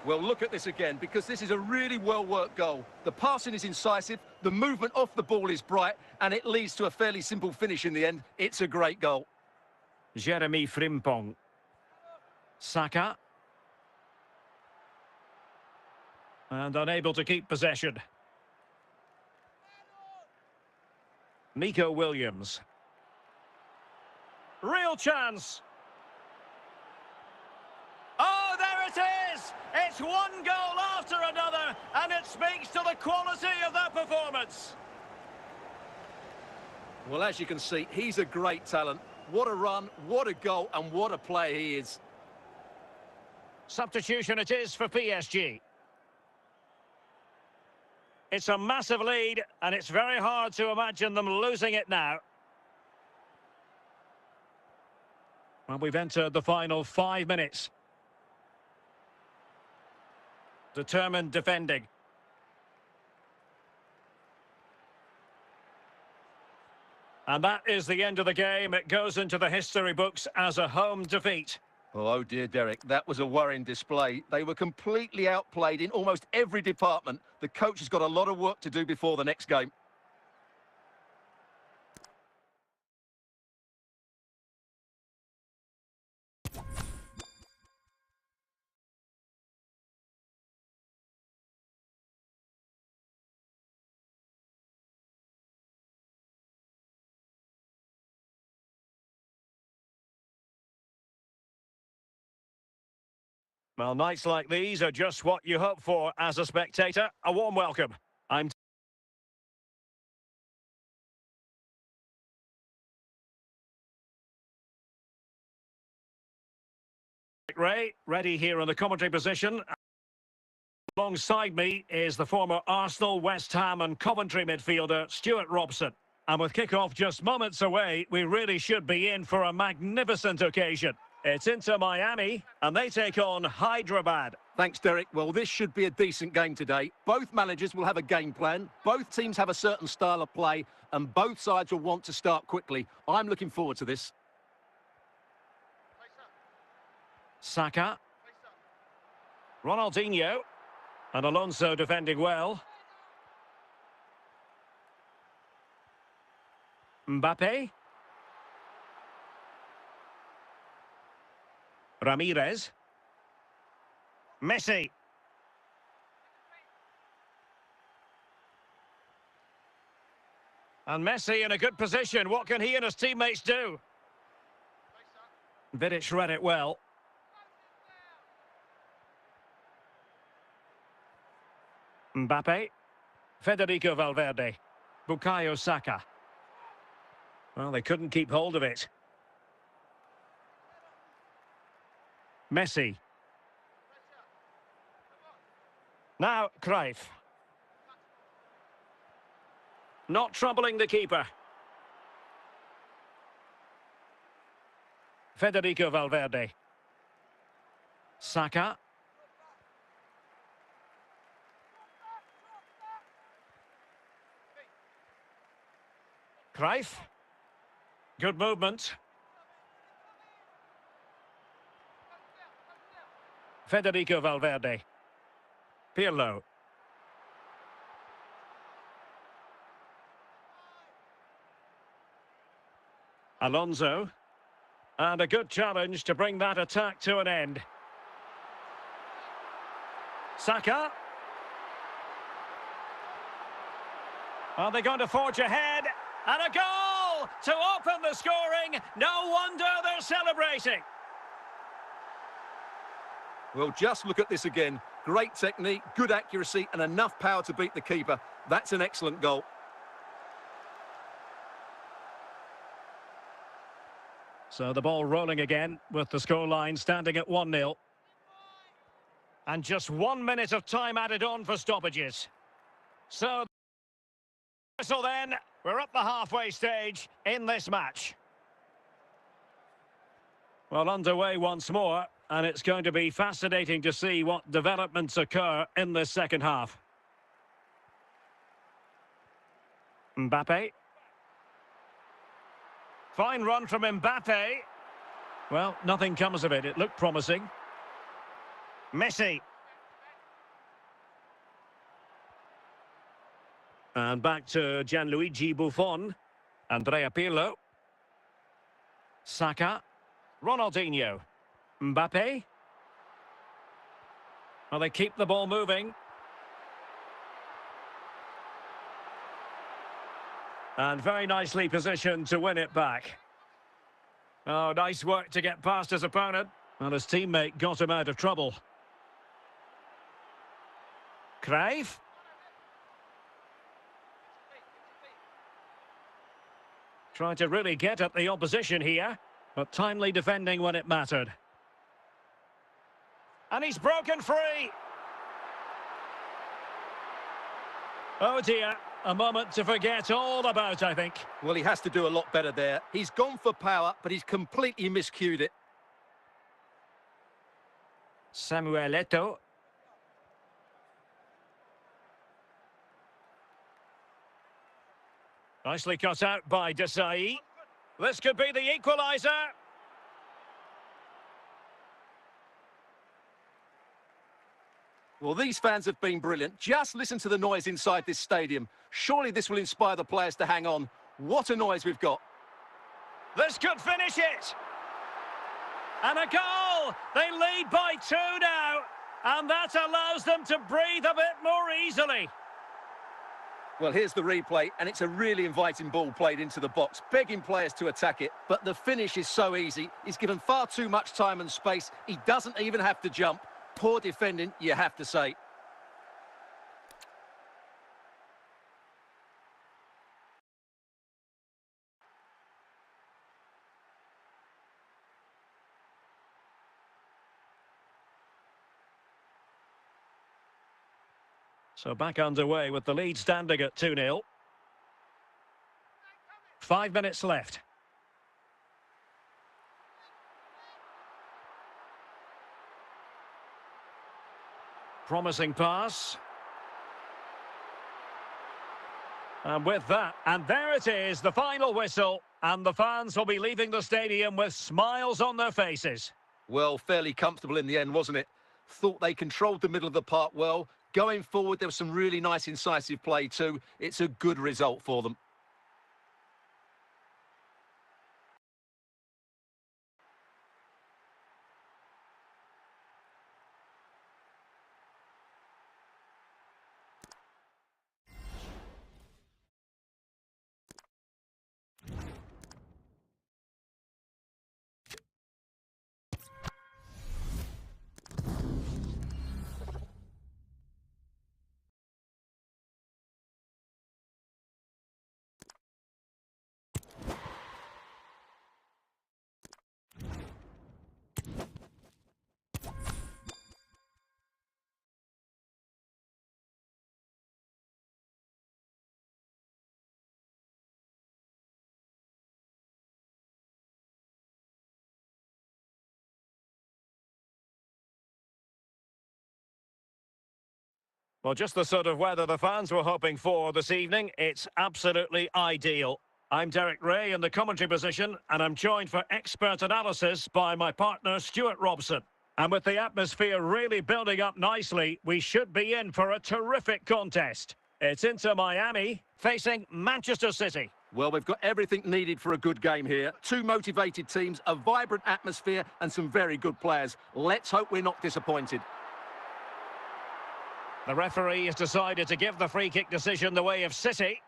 Well, look at this again, because this is a really well-worked goal. The passing is incisive, the movement off the ball is bright, and it leads to a fairly simple finish in the end. It's a great goal. Jeremy Frimpong. Saka. And unable to keep possession. Nico Williams. Real chance. Oh, there it is! It's one goal after another, and it speaks to the quality of that performance. Well, as you can see, he's a great talent. What a run, what a goal, and what a player he is. Substitution it is for PSG. It's a massive lead, and it's very hard to imagine them losing it now. Well, we've entered the final 5 minutes. Determined defending. And that is the end of the game. It goes into the history books as a home defeat. Oh dear, Derek, that was a worrying display. They were completely outplayed in almost every department. The coach has got a lot of work to do before the next game. Well, nights like these are just what you hope for as a spectator. A warm welcome. I'm Ray, ready here in the commentary position. Alongside me is the former Arsenal, West Ham and Coventry midfielder, Stuart Robson. And with kick-off just moments away, we really should be in for a magnificent occasion. It's Inter Miami, and they take on Hydraad. Thanks, Derek. Well, this should be a decent game today. Both managers will have a game plan. Both teams have a certain style of play, and both sides will want to start quickly. I'm looking forward to this. Saka. Ronaldinho. And Alonso defending well. Mbappe. Ramirez. Messi. And Messi in a good position. What can he and his teammates do? Vidic read it well. Mbappe. Federico Valverde. Bukayo Saka. Well, they couldn't keep hold of it. Messi. Now, Cruyff. Not troubling the keeper. Federico Valverde. Saka. Cruyff. Good movement. Federico Valverde. Pirlo. Alonso. And a good challenge to bring that attack to an end. Saka. Are they going to forge ahead? And a goal to open the scoring. No wonder they're celebrating. Well, just look at this again. Great technique, good accuracy, and enough power to beat the keeper. That's an excellent goal. So the ball rolling again with the scoreline standing at 1-0. And just 1 minute of time added on for stoppages. So then, we're up the halfway stage in this match. Well, underway once more, and it's going to be fascinating to see what developments occur in this second half. Mbappe. Fine run from Mbappe. Well, nothing comes of it. It looked promising. Messi. And back to Gianluigi Buffon. Andrea Pirlo. Saka. Ronaldinho. Mbappe. Well, they keep the ball moving. And very nicely positioned to win it back. Oh, nice work to get past his opponent. And his teammate got him out of trouble. Cruyff. Trying to really get at the opposition here, but timely defending when it mattered. And he's broken free. Oh dear, a moment to forget all about, I think. Well, he has to do a lot better there. He's gone for power, but he's completely miscued it. Samuel Eto'o. Nicely cut out by Desai. This could be the equaliser. Well, these fans have been brilliant. Just listen to the noise inside this stadium. Surely this will inspire the players to hang on. What a noise we've got. This could finish it. And a goal! They lead by 2 now. And that allows them to breathe a bit more easily. Well, here's the replay, and it's a really inviting ball played into the box, begging players to attack it. But the finish is so easy. He's given far too much time and space. He doesn't even have to jump. Poor defending, you have to say. So back underway with the lead standing at 2-0. 5 minutes left. Promising pass. And with that, and there it is, the final whistle. And the fans will be leaving the stadium with smiles on their faces. Well, fairly comfortable in the end, wasn't it? Thought they controlled the middle of the park well. Going forward, there was some really nice incisive play too. It's a good result for them. Well, just the sort of weather the fans were hoping for this evening. It's absolutely ideal. I'm Derek Ray in the commentary position, and I'm joined for expert analysis by my partner, Stuart Robson. And with the atmosphere really building up nicely, we should be in for a terrific contest. It's Inter Miami facing Manchester City. Well, we've got everything needed for a good game here. Two motivated teams, a vibrant atmosphere, and some very good players. Let's hope we're not disappointed. The referee has decided to give the free kick decision the way of City.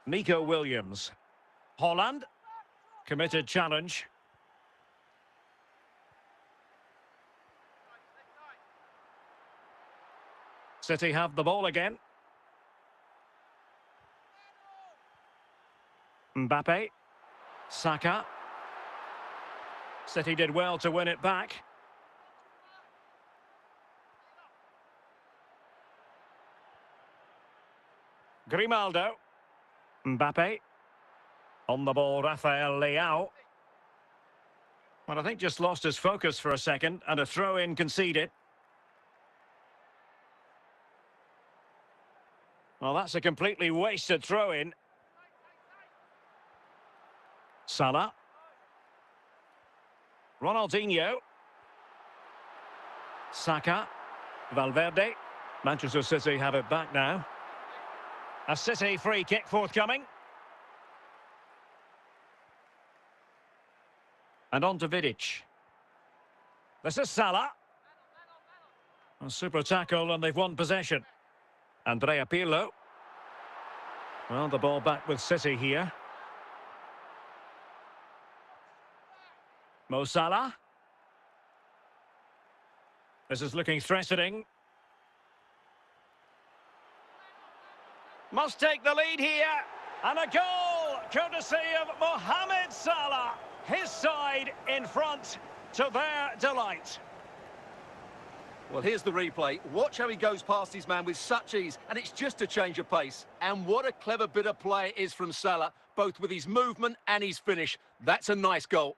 Nico Williams. Holland. Committed challenge. City have the ball again. Mbappe. Saka. City did well to win it back. Grimaldo. Mbappe. On the ball, Rafael Leao. Well, I think just lost his focus for a second, and a throw-in conceded. Well, that's a completely wasted throw-in. Salah. Ronaldinho. Saka. Valverde. Manchester City have it back now. A City free kick forthcoming. And on to Vidic. This is Salah. A super tackle and they've won possession. Andrea Pirlo. Well, the ball back with City here. Mo Salah. This is looking threatening. Must take the lead here. And a goal, courtesy of Mohamed Salah. His side in front to their delight. Well, here's the replay. Watch how he goes past his man with such ease, and it's just a change of pace. And what a clever bit of play it is from Salah, both with his movement and his finish. That's a nice goal.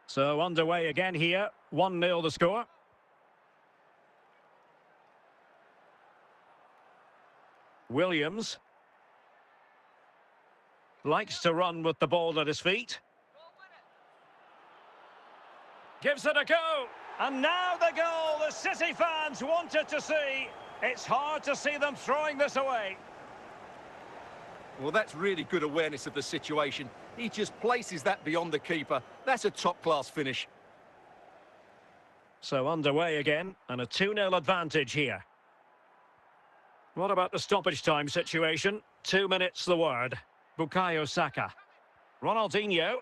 So underway again here, 1-0 the score. Williams likes to run with the ball at his feet. Gives it a go. And now the goal the City fans wanted to see. It's hard to see them throwing this away. Well, that's really good awareness of the situation. He just places that beyond the keeper. That's a top-class finish. So underway again, and a 2-0 advantage here. What about the stoppage time situation? 2 minutes the word. Bukayo Saka. Ronaldinho.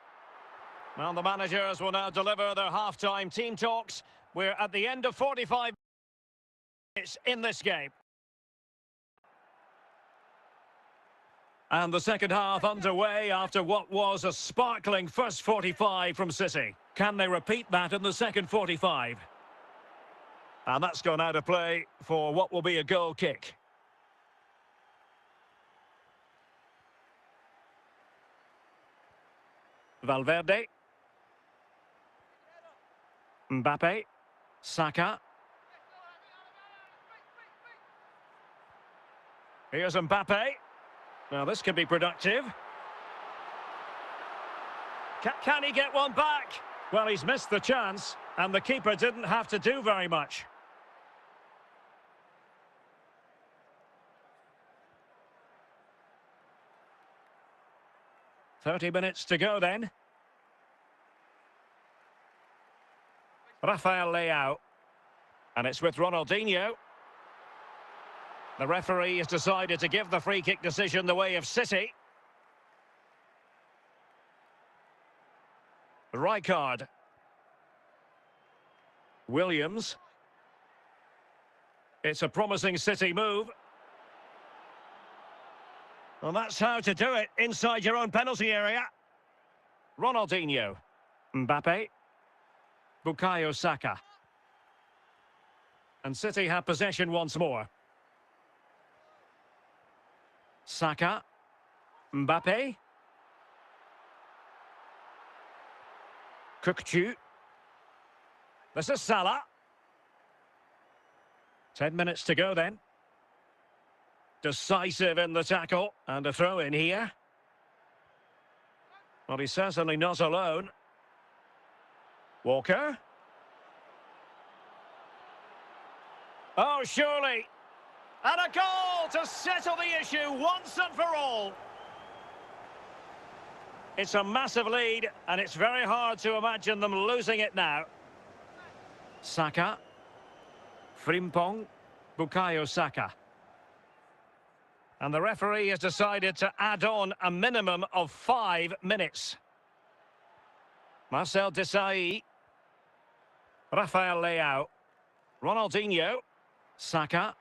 Well, the managers will now deliver their half-time team talks. We're at the end of 45 minutes in this game. And the second half underway after what was a sparkling first 45 from City. Can they repeat that in the second 45? And that's gone out of play for what will be a goal kick. Valverde. Mbappe. Saka. Here's Mbappe. Now this could be productive. Can he get one back? Well, he's missed the chance, and the keeper didn't have to do very much. "30 minutes to go then. Rafael Leao. And it's with Ronaldinho. The referee has decided to give the free kick decision the way of City. Rijkaard. Williams. It's a promising City move. Well, that's how to do it inside your own penalty area. Ronaldinho. Mbappe. Bukayo Saka. And City have possession once more. Saka. Mbappe. Kukçu. This is Salah. 10 minutes to go then. Decisive in the tackle. And a throw in here. Well, he's certainly not alone. Walker. Oh, surely. And a goal to settle the issue once and for all. It's a massive lead, and it's very hard to imagine them losing it now. Saka. Frimpong. Bukayo Saka. And the referee has decided to add on a minimum of 5 minutes. Marcel Desailly. Rafael Leao. Ronaldinho. Saka.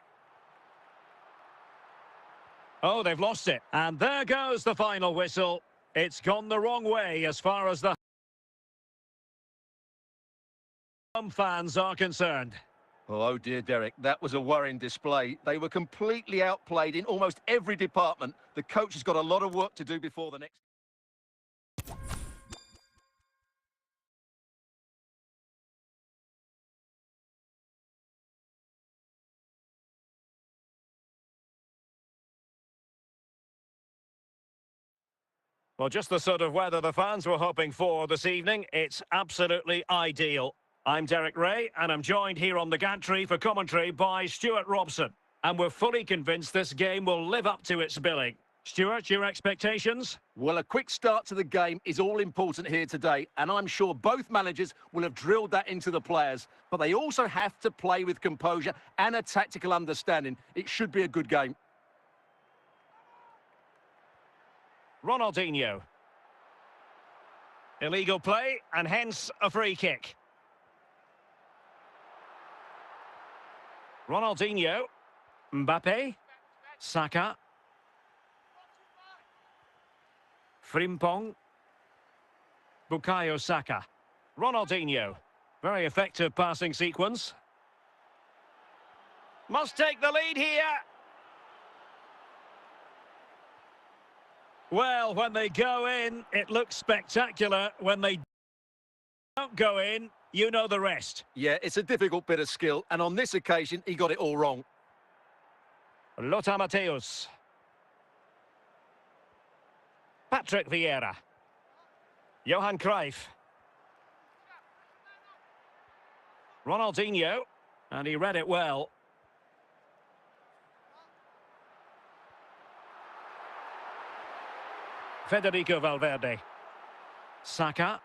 Oh, they've lost it. And there goes the final whistle. It's gone the wrong way as far as the home fans are concerned. Oh dear, Derek, that was a worrying display. They were completely outplayed in almost every department. The coach has got a lot of work to do before the next... Well, just the sort of weather the fans were hoping for this evening. It's absolutely ideal. I'm Derek Ray, and I'm joined here on the gantry for commentary by Stuart Robson. And we're fully convinced this game will live up to its billing. Stuart, your expectations? Well, a quick start to the game is all important here today, and I'm sure both managers will have drilled that into the players. But they also have to play with composure and a tactical understanding. It should be a good game. Ronaldinho. Illegal play, and hence a free kick. Ronaldinho. Mbappe. Saka. Frimpong. Bukayo Saka. Ronaldinho. Very effective passing sequence. Must take the lead here. Well, when they go in, it looks spectacular. When they don't go in, you know the rest. Yeah, it's a difficult bit of skill, and on this occasion, he got it all wrong. Lothar Matthäus. Patrick Vieira. Johan Cruyff. Ronaldinho. And he read it well. Federico Valverde. Saka.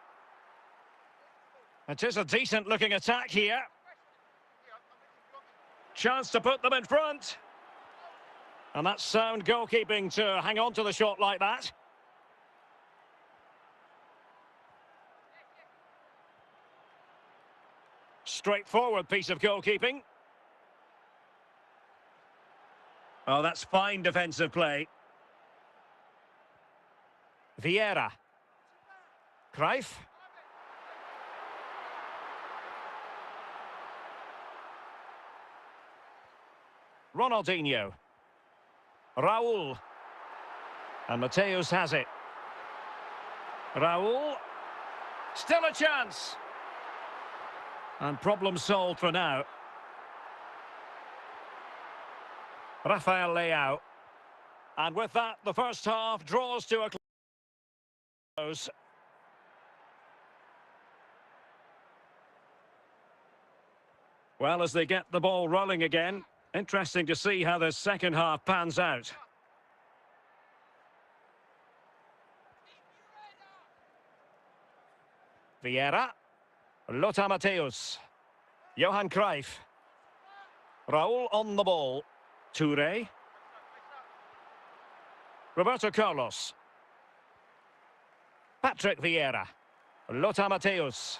It is a decent-looking attack here. Chance to put them in front. And that's sound goalkeeping to hang on to the shot like that. Straightforward piece of goalkeeping. Oh, that's fine defensive play. Vieira. Cruyff. Ronaldinho. Raul. And Matthäus has it. Raul. Still a chance. And problem solved for now. Rafael Leao. And with that, the first half draws to a close. Well, as they get the ball rolling again, interesting to see how the second half pans out. Vieira. Lothar Matthäus. Johan Cruyff. Raul on the ball. Touré. Roberto Carlos. Patrick Vieira. Lothar Matthäus.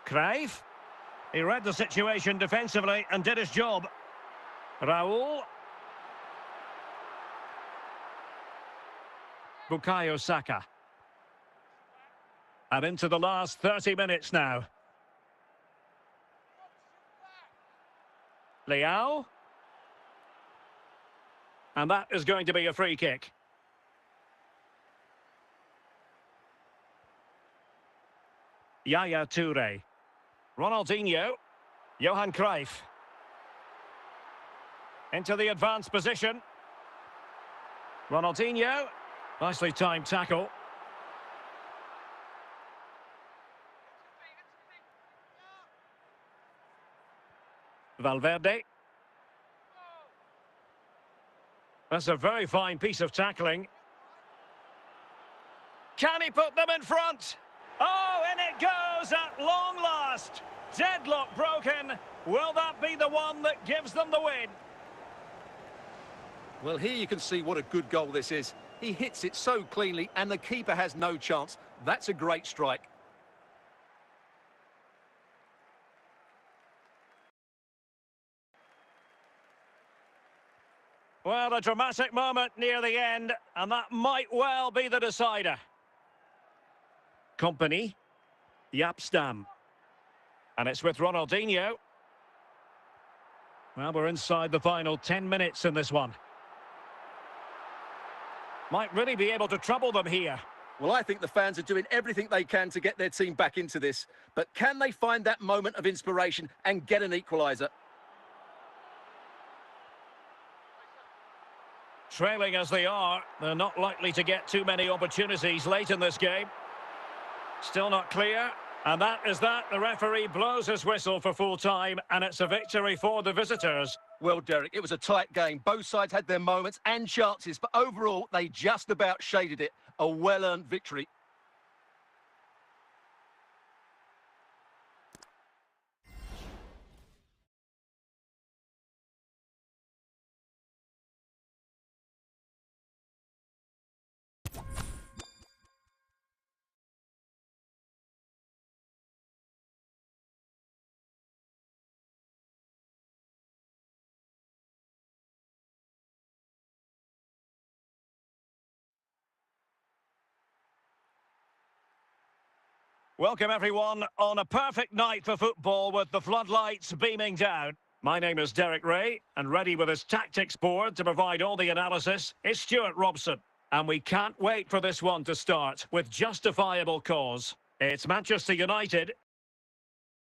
Cruyff. He read the situation defensively and did his job. Raul. Bukayo Saka. And into the last 30 minutes now. Leao. And that is going to be a free kick. Yaya Touré. Ronaldinho. Johan Cruyff. Into the advanced position. Ronaldinho. Nicely timed tackle. Valverde. That's a very fine piece of tackling. Can he put them in front? Oh, and it goes at long last. Deadlock broken. Will that be the one that gives them the win? Well, here you can see what a good goal this is. He hits it so cleanly, and the keeper has no chance. That's a great strike. Well, a dramatic moment near the end, and that might well be the decider. Company. Yapstam. And it's with Ronaldinho. Well, we're inside the final 10 minutes in this one. Might really be able to trouble them here. Well, I think the fans are doing everything they can to get their team back into this. But can they find that moment of inspiration and get an equaliser? Trailing as they are, they're not likely to get too many opportunities late in this game. Still not clear. And that is that. The referee blows his whistle for full time, and it's a victory for the visitors. Well, Derek, it was a tight game. Both sides had their moments and chances, but overall, they just about shaded it. A well-earned victory. Welcome everyone on a perfect night for football with the floodlights beaming down. My name is Derek Ray, and ready with his tactics board to provide all the analysis is Stuart Robson. And we can't wait for this one to start with justifiable cause. It's Manchester United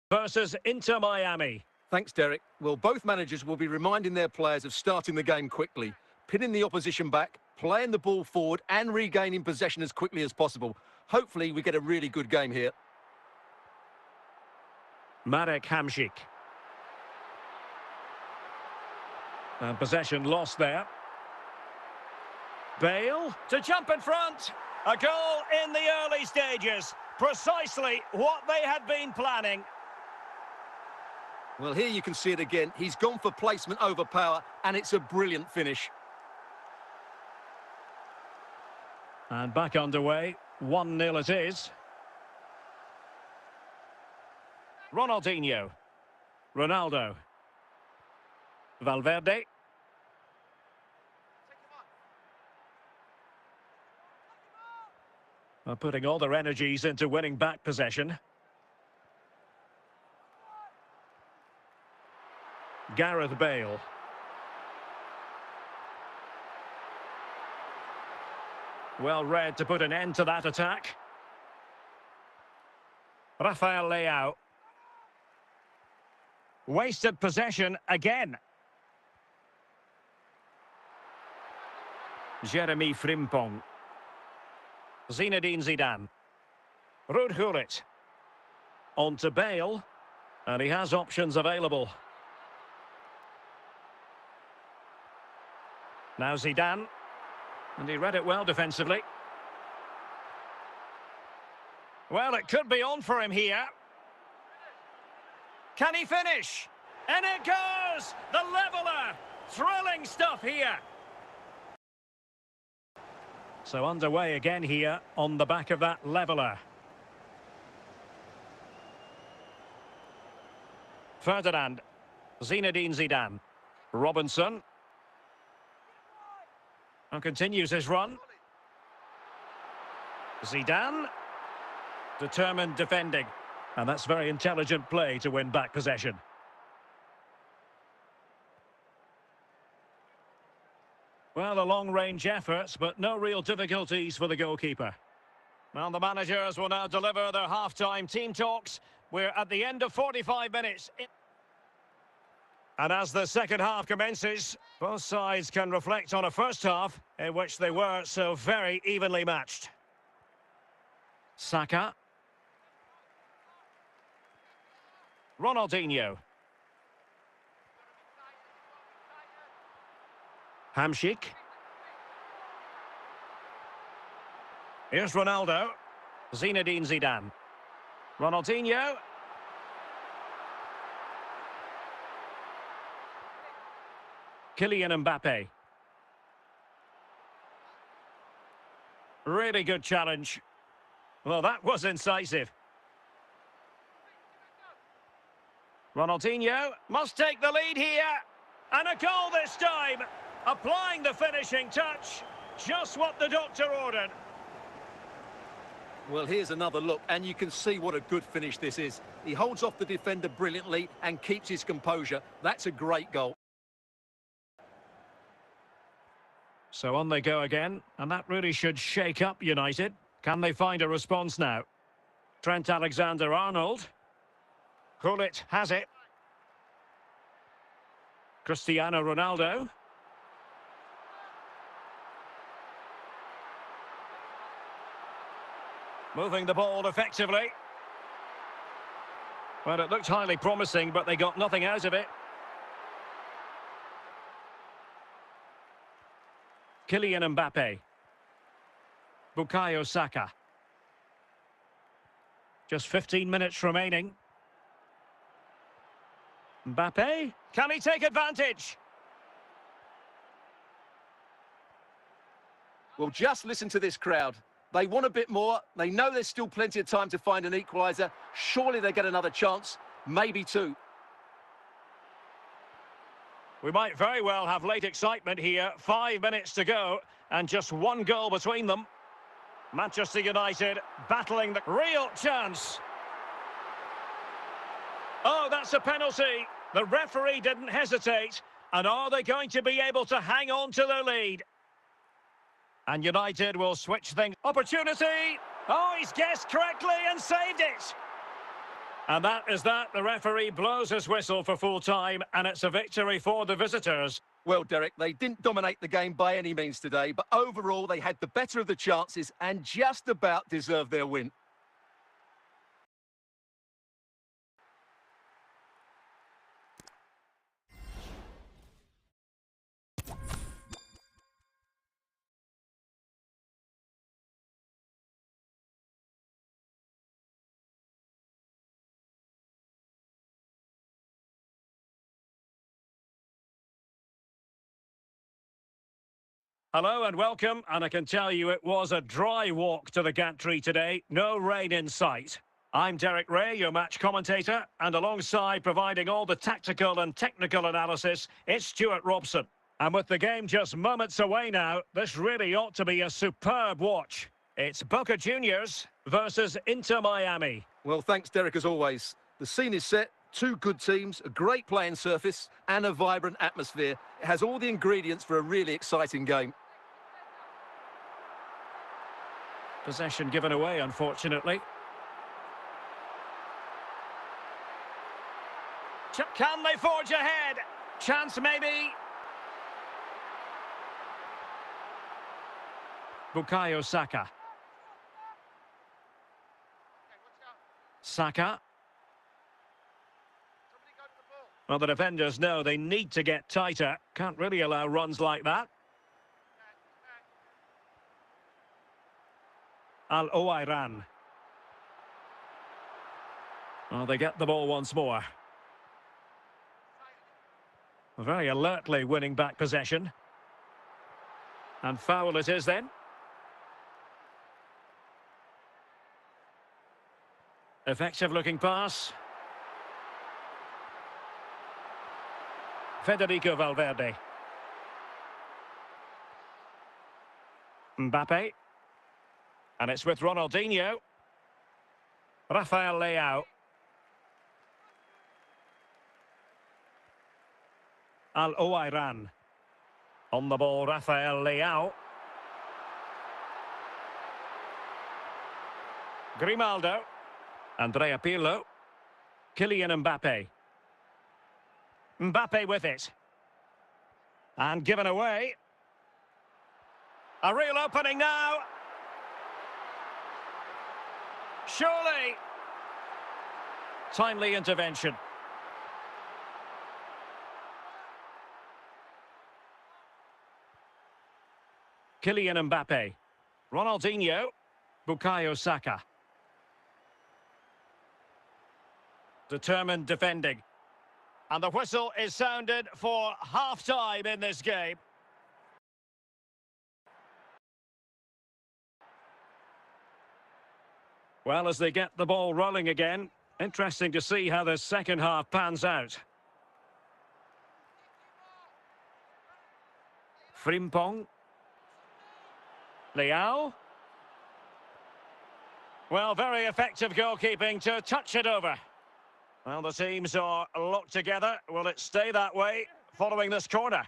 versus Inter Miami. Thanks, Derek. Well, both managers will be reminding their players of starting the game quickly, pinning the opposition back, playing the ball forward and regaining possession as quickly as possible. Hopefully, we get a really good game here. Marek Hamšík. And possession lost there. Bale to jump in front. A goal in the early stages. Precisely what they had been planning. Well, here you can see it again. He's gone for placement over power, and it's a brilliant finish. And back underway. 1-0 it is. Ronaldinho. Ronaldo. Valverde. Putting all their energies into winning back possession. Gareth Bale. Well read to put an end to that attack. Rafael Leao. Wasted possession again. Jeremy Frimpong. Zinedine Zidane. Ruud Gullit. On to Bale. And he has options available. Now Zidane. And he read it well defensively. Well, it could be on for him here. Can he finish? And it goes! The leveller! Thrilling stuff here. So underway again here on the back of that leveller. Ferdinand. Zinedine Zidane. Robinson. And continues his run. Zidane. Determined defending. And that's very intelligent play to win back possession. Well, a long-range effort, but no real difficulties for the goalkeeper. Well, the managers will now deliver their half-time team talks. We're at the end of 45 minutes. And as the second half commences, both sides can reflect on a first half in which they were so very evenly matched. Saka. Ronaldinho. Hamšík. Here's Ronaldo. Zinedine Zidane. Ronaldinho. Kylian Mbappe. Really good challenge. Well, that was incisive. Ronaldinho must take the lead here. And a goal this time. Applying the finishing touch. Just what the doctor ordered. Well, here's another look, and you can see what a good finish this is. He holds off the defender brilliantly and keeps his composure. That's a great goal. So on they go again, and that really should shake up United. Can they find a response now? Trent Alexander-Arnold. Gullit has it. Cristiano Ronaldo. Moving the ball effectively. Well, it looked highly promising, but they got nothing out of it. Kylian Mbappe. Bukayo Saka. Just 15 minutes remaining. Mbappe, can he take advantage? Well, just listen to this crowd. They want a bit more. They know there's still plenty of time to find an equaliser. Surely they get another chance, maybe two. We might very well have late excitement here. 5 minutes to go and just one goal between them. Manchester United battling the real chance. Oh, that's a penalty. The referee didn't hesitate. And are they going to be able to hang on to their lead? And United will switch things. Opportunity! Oh, he's guessed correctly and saved it! And that is that. The referee blows his whistle for full time, and it's a victory for the visitors. Well, Derek, they didn't dominate the game by any means today, but overall they had the better of the chances and just about deserved their win. Hello and welcome, and I can tell you it was a dry walk to the gantry today. No rain in sight. I'm Derek Ray, your match commentator, and alongside providing all the tactical and technical analysis, it's Stuart Robson. And with the game just moments away now, this really ought to be a superb watch. It's Boca Juniors versus Inter Miami. Well, thanks, Derek, as always. The scene is set. Two good teams, a great playing surface and a vibrant atmosphere. It has all the ingredients for a really exciting game. Possession given away, unfortunately. Can they forge ahead? Chance maybe. Bukayo Saka. Saka. Well, the defenders know they need to get tighter. Can't really allow runs like that. Al-Owairan. Well, they get the ball once more. Very alertly winning back possession. And foul it is then. Effective looking pass. Federico Valverde. Mbappe. And it's with Ronaldinho. Rafael Leao. Al-Owairan. On the ball, Rafael Leao. Grimaldo. Andrea Pirlo. Kylian Mbappe. Mbappe with it. And given away. A real opening now. Surely. Timely intervention. Kylian Mbappe. Ronaldinho. Bukayo Saka. Determined defending. And the whistle is sounded for half-time in this game. Well, as they get the ball rolling again, interesting to see how the second half pans out. Frimpong. Leao. Well, very effective goalkeeping to touch it over. Well, the teams are locked together. Will it stay that way following this corner?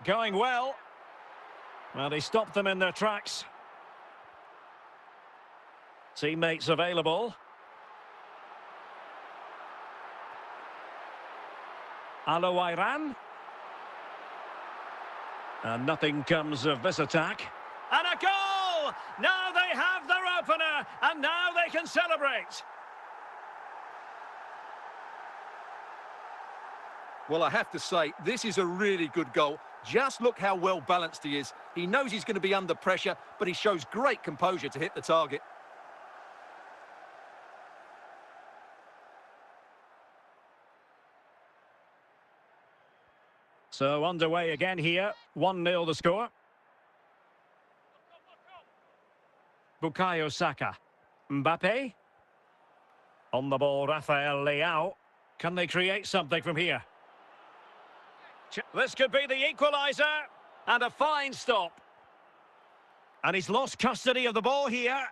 Going well. Well, he stopped them in their tracks. Teammates available. Al-Owairan. And nothing comes of this attack. And a goal! goal. Now they have their opener, and now they can celebrate. Well, I have to say, this is a really good goal. Just look how well balanced he is. He knows he's going to be under pressure, but he shows great composure to hit the target. So underway again here. 1-0 the score. Bukayo Saka. Mbappe. On the ball, Rafael Leao. Can they create something from here? This could be the equaliser. And a fine stop. And he's lost custody of the ball here.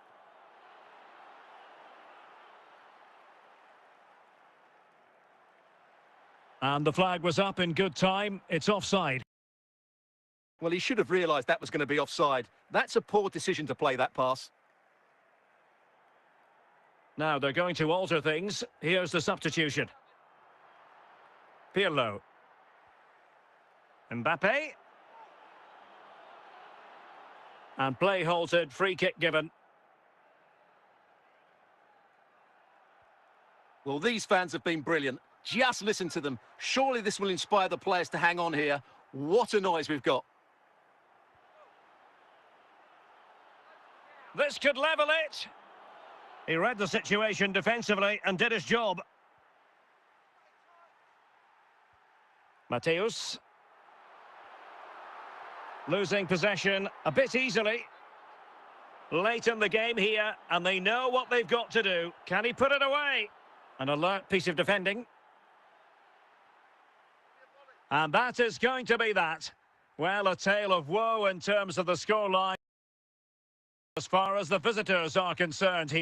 And the flag was up in good time. It's offside. Well, he should have realised that was going to be offside. That's a poor decision to play that pass. Now they're going to alter things. Here's the substitution. Pirlo. Mbappe. And play halted, free kick given. Well, these fans have been brilliant. Just listen to them. Surely this will inspire the players to hang on here. What a noise we've got. This could level it. He read the situation defensively and did his job. Mateus. Losing possession a bit easily. Late in the game here, and they know what they've got to do. Can he put it away? An alert piece of defending. And that is going to be that. Well, a tale of woe in terms of the scoreline as far as the visitors are concerned here.